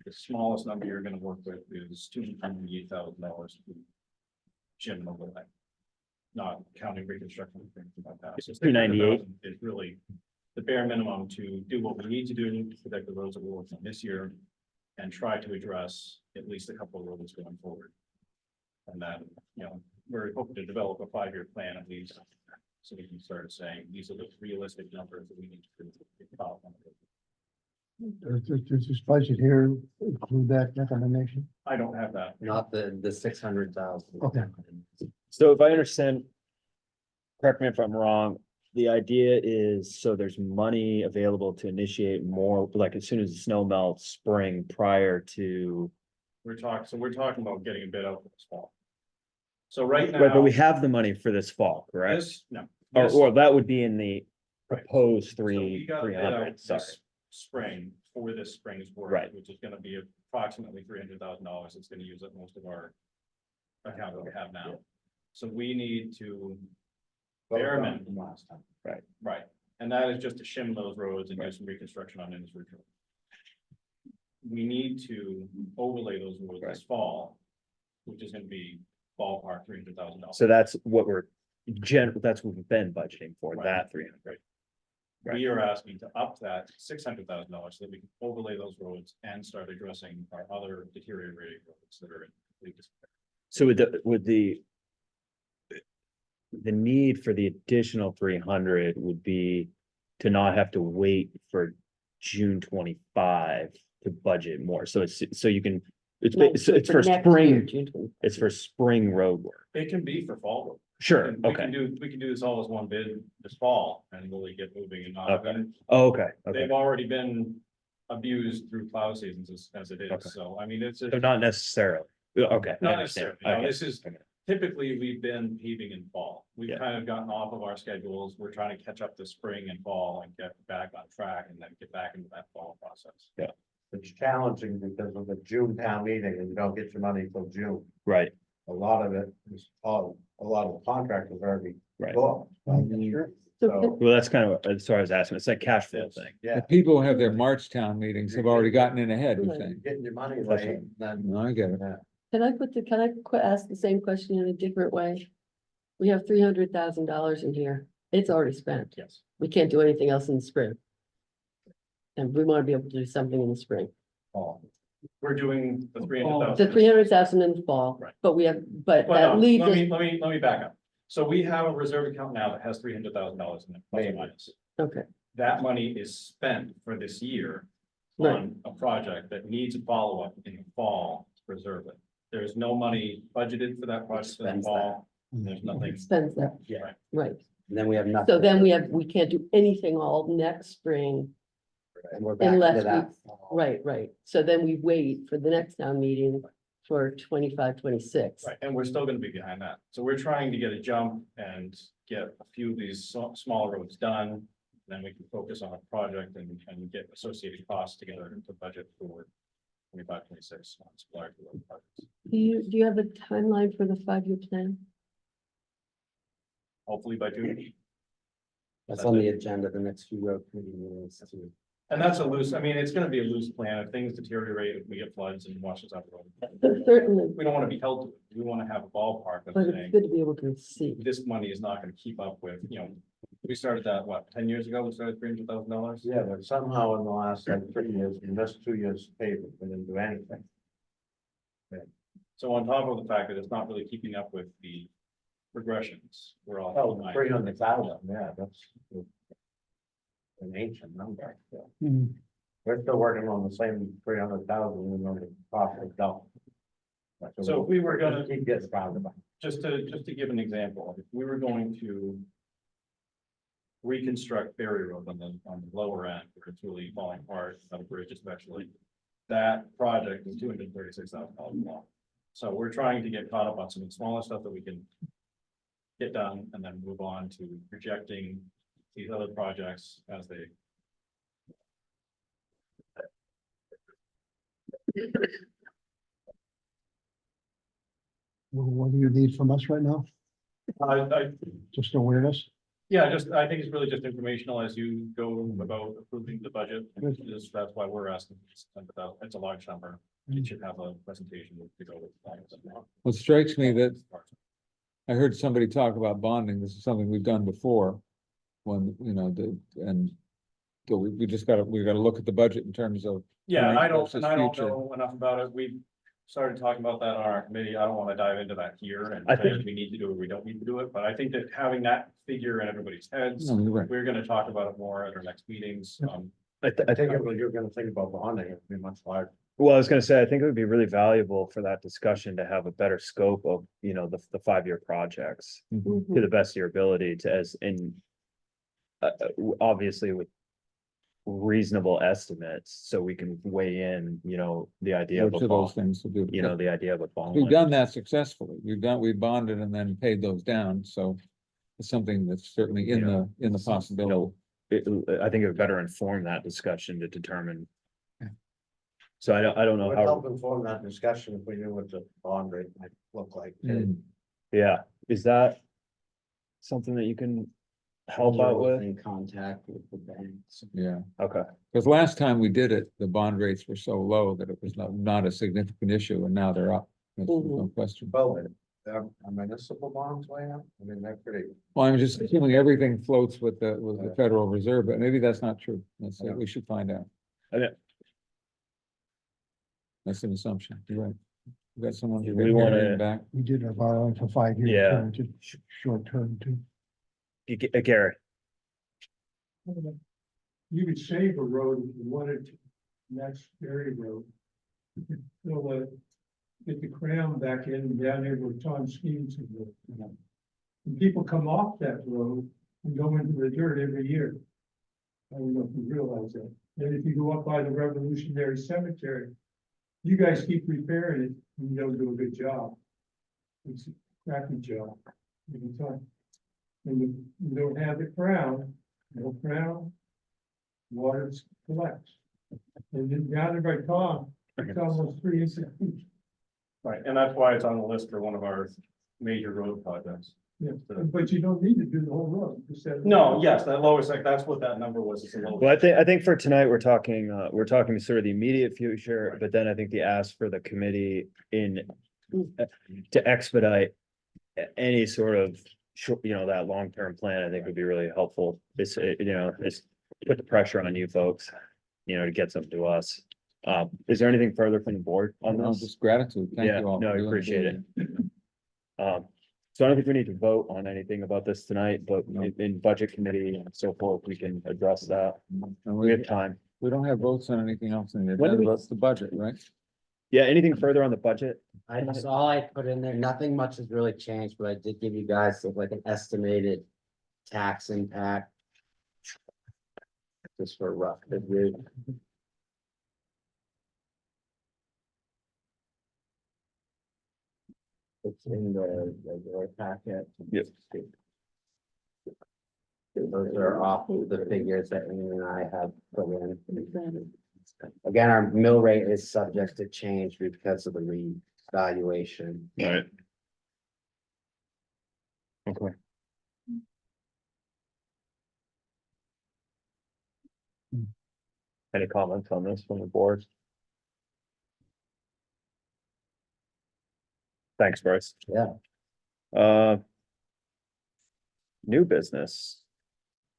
the smallest number you're gonna work with is $298,000. Shim and overlay. Not counting reconstruction and things like that. So 298 is really the bare minimum to do what we need to do to protect the roads that we're working on this year. And try to address at least a couple of roads going forward. And then, you know, we're hoping to develop a 5-year plan at least. So we can start saying, these are the realistic numbers that we need to follow. Does this budget here include that recommendation? I don't have that. Not the 600,000. Okay. So if I understand, correct me if I'm wrong, the idea is, so there's money available to initiate more, like as soon as the snow melts, spring prior to. We're talking about getting a bid out for this fall. So right Right, but we now, have the money for this fall, correct? this, Or that would be in the Right. proposed so we got a bid out 300, sorry. this spring for this spring's work. Right. Which is gonna be approximately $300,000. It's gonna use up most of our account that we have now. So we need to bare minimum last time. Right. Right. And that is just to shim those roads and do some reconstruction on Industry Road. We need to overlay those roads this fall, which is gonna be ballpark $300,000. So that's what that's what we've been budgeting for, Right. that 300. We are asking to up that $600,000 so that we can overlay those roads and start addressing our other deteriorating roads that are in complete disrepair. So with the need for the additional 300 would be to not have to wait for June 25 to budget more. So you can, it's for next year, spring, June 20. it's for spring road work. It can be for fall road. Sure, And we okay. can do this all as one bid this fall and really get moving and not. Okay. Oh, okay, okay. They've already been abused through plow seasons as it Okay. is, so I mean, it's. So not necessarily. Okay. I Not understand. necessarily, no, Okay. this is, typically, we've been paving in fall. We've Yeah. kind of gotten off of our schedules. We're trying to catch up this spring and fall and get back on track and then get back into that fall process. Yeah. It's challenging because of the June town meeting and you don't get your money till June. Right, A lot of it is, a lot of the contractors already right. booked. So Well, that's kind of, that's what I was asking. It's like cash flow thing. Yeah, The people who have their March town meetings have already gotten in ahead, you're Right. saying. getting your money That's late, then. No, I get it. can I ask the same question in a different way? We have $300,000 in here. It's already spent. Yes. We can't do anything else in the spring. And we want to be able to do something in the spring. We're doing the The 300,000. 300,000 in the fall, Right. but but Well, that no, leaves let me, us, let me back up. So we have a reserve account now that has $300,000 in it, plus or minus. okay, That money is spent for this year Right. on a project that needs a follow-up in the fall to preserve it. There's no money budgeted for that project in the Spends that. fall. and There's nothing. spends that, Yeah. right. And then we have nothing. So then we can't do anything all next spring. And we're back unless to that. Right. So then we wait for the next town meeting for 25, 26. Right, and we're still gonna be behind that. So we're trying to get a jump and get a few of these smaller roads done. Then we can focus on a project and get associated costs together to budget for 25, 26 on supplier to road projects. Do you have a timeline for the 5-year plan? Hopefully by June. That's on the agenda, the next few road committee meetings too. And that's a loose, I mean, it's gonna be a loose plan. If things deteriorate, if we get floods and washes out the road. Certainly, We don't wanna be held to it. We wanna have a ballpark of but it's saying, good to be able to see. this money is not gonna keep up with, we started that, what, 10 years ago? We started $300,000? Yeah, but somehow in the last like 3 years, we missed 2 years paving, we didn't do anything. So on top of the fact that it's not really keeping up with the progressions, we're all. Oh, 300,000, yeah, that's an ancient number. We're still working on the same 300,000, we know the cost of dump. So if we were gonna, Keep getting roundabout. just to give an example, if we were going to reconstruct Berry Road on the lower end, where it's really falling apart, on a bridge especially, that project is $236,000 long. So we're trying to get caught up on some smaller stuff that we can get done and then move on to projecting these other projects as they. What do you need from us right now? I Just awareness? Yeah, I think it's really just informational as you go about approving the budget. That's why we're asking. It's a large number. It should have a presentation to go with. Well, it strikes me that I heard somebody talk about bonding. This is something we've done before. When, so we just gotta look at the budget in terms of. Yeah, current I don't versus future. know enough about it. We started talking about that on our committee. I don't want to dive into that here and I say think- if we need to do it, or we don't need to do it, but I think that having that figure in everybody's heads, No, you're right. we're gonna talk about it more at our next meetings. I think you're gonna think about bonding, it'd be much larger. Well, I was gonna say, I think it would be really valuable for that discussion to have a better scope of, the 5-year projects Mhm. to the best of your ability obviously with reasonable estimates, so we can weigh in, the idea of Which a of those bond, things to do. the idea of a bond. We've done that successfully. We bonded and then paid those down, so it's something that's certainly in the possibility. I think it would better inform that discussion to determine. So I don't It know would how, help inform that discussion if we knew what the bond rate might look like. Mm. yeah, is that something that you can help out with? In contact with the banks. Yeah, Okay, because last time we did it, the bond rates were so low that it was not a significant issue, and now they're up. There's no question. Well, municipal bonds way up, I mean, they're pretty. Well, I'm just assuming everything floats with the Federal Reserve, but maybe that's not true. We should find out. Okay. That's an assumption. You're right. We got someone. Do we wanna- Back. We did our borrowing for 5 years. Yeah. which is Short term too. Gary, You could save a road if you wanted to, and that's Berry Road. You could fill get the crown back in down there where Tom Skeens is. And people come off that road and go into the dirt every year. I don't know if you realize that. Then if you go up by the Revolutionary Cemetery, you guys keep repairing it, and you don't do a good job. It's a crappy job. every time. And you don't have the crown, no crown, water collects. And then down there by Tom, it's almost 3 inches deep. Right, and that's why it's on the list for one of our major road projects. Yeah, but you don't need to do the whole road. Just that- No, yes, that lowest, like, that's what that number was. It's the lowest. well, I think for tonight, we're talking sort of the immediate future, but then I think the ask for the committee to expedite any sort of, that long-term plan, I think would be really helpful. It's put the pressure on you folks, to get something to us. Is there anything further from the board on No, this? just gratitude. Thank Yeah, you all. no, I appreciate it. So I don't think we need to vote on anything about this tonight, but in budget committee and so forth, we can address that. And We have time. we don't have votes on anything else in the When do agenda, we- that's the budget, right? Yeah, anything further on the budget? That's all I put in there. Nothing much has really changed, but I did give you guys like an estimated tax impact. Just for a rough review. It's in the regular packet. Yep. Those are off the figures that Amy and I have put in. Again, our mill rate is subject to change because of the revaluation. Right. Okay. Any comments on this from the board? Thanks, Bryce. Yeah. New business.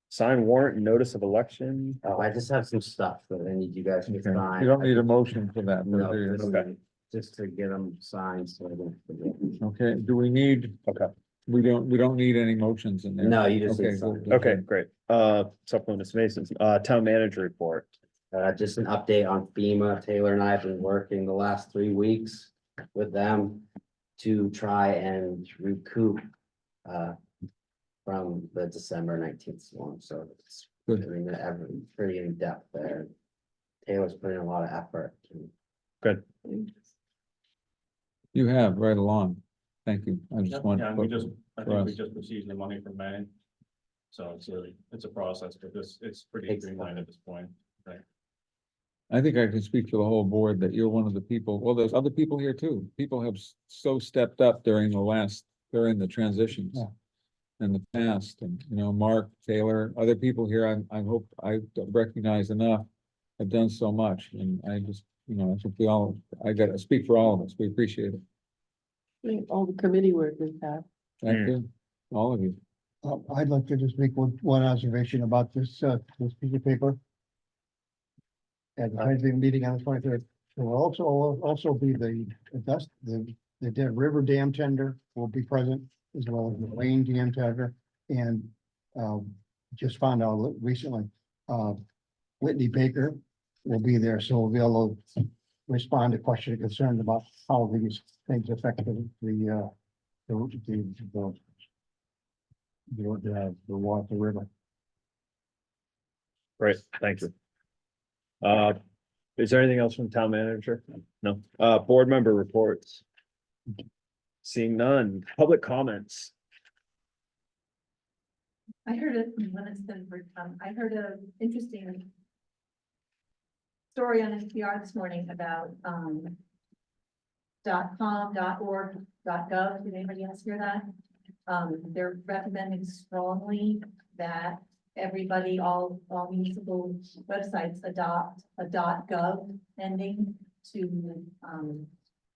Sign warrant and notice of election. Oh, I just have some stuff that I need you guys to Okay. sign. You don't need a motion for that. No, do you? just to get them signed, so I don't forget. Okay, do we need? Okay. We don't need any motions in there. No, you just Okay, need good, sign. good, Okay, good. great. Supplement Mason's, town manager report. Just an update on FEMA. Taylor and I have been working the last 3 weeks with them to try and recoup from the December 19th storm. So it's Good. pretty in depth there. Taylor's putting a lot of effort. Good. You have right along. Thank you. I just want. Yeah, I for think we us. just received the money from May. So it's a process, but it's pretty streamlined at this point. I think I can speak for the whole board that you're one of the people, well, there's other people here too. People have so stepped up during the transitions. Yeah. In the past, and Mark, Taylor, other people here, I hope I recognize enough. Have done so much, and I just, I think I gotta speak for all of us. We appreciate it. All the committee work we've had. Thank you, all of you. I'd like to just make one observation about this piece of paper. At the Thanksgiving meeting on the 23rd, there will also be the River Dam tender will be present, as well as the Wayne Dam tender, and just found out recently, Whitney Baker will be there, so we'll be able to respond to questions and concerns about how these things affect the water, the river. Great, thank you. Is there anything else from town manager? No, board member reports. Seeing none, public comments. I heard it when it's been, I heard a interesting story on NPR this morning about, .com, .org, .gov. Did anybody else hear that? They're recommending strongly that everybody, all municipal websites adopt a .gov ending to,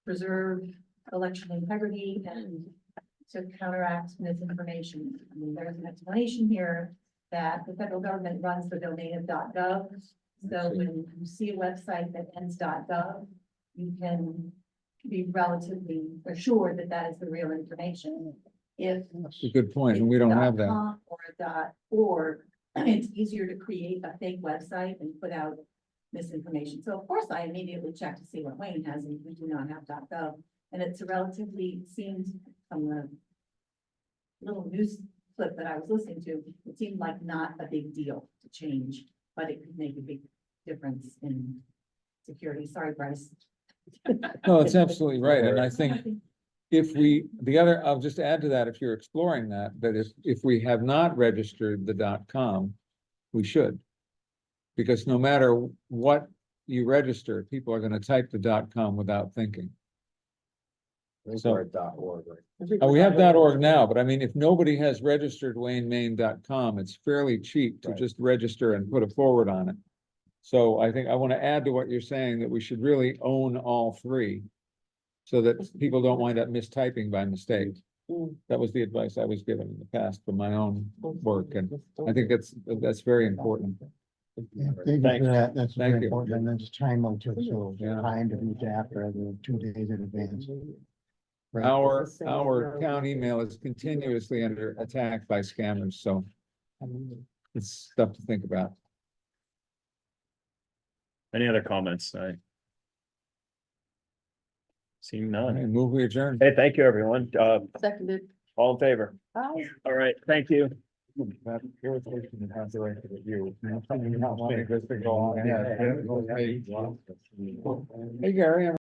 preserve election integrity and to counteract misinformation. I mean, there's an explanation here that the federal government runs the domain of .gov. So when you see a website that ends .gov, you can be relatively assured that that is the real information. If That's a good point, and we don't have that. .com or .org, it's easier to create a fake website and put out misinformation. So of course, I immediately check to see what Wayne has, and we do not have .gov. And it's a relatively, it seemed from the little news clip that I was listening to, it seemed like not a big deal to change, but it could make a big difference in security. Sorry, Bryce. No, it's absolutely right, and I think if we, I'll just add to that, if you're exploring that, if we have not registered the .com, we should. Because no matter what you register, people are gonna type the .com without thinking. So- Or .org, right? We have .org now, but I mean, if nobody has registered WayneMaine.com, it's fairly cheap to Right. just register and put a forward on it. So I think I want to add to what you're saying, that we should really own all three. So that people don't wind up mistyping by mistake. That was the advice I was given in the past for my own work, and I think that's very important. Yeah, thank you Thanks. for that. That's Thank very you. important. And then it's time on too, so Yeah. time to reach after the 2 days in advance. Right. Our town email is continuously under attack by scammers, so it's stuff to think about. Any other comments? Seeing All none. right, move we adjourn. Hey, thank you, everyone. Seconded. All in favor? Aye. All right, thank you. That irritation has the right to review. Not wanting this to go on. Hey, Gary,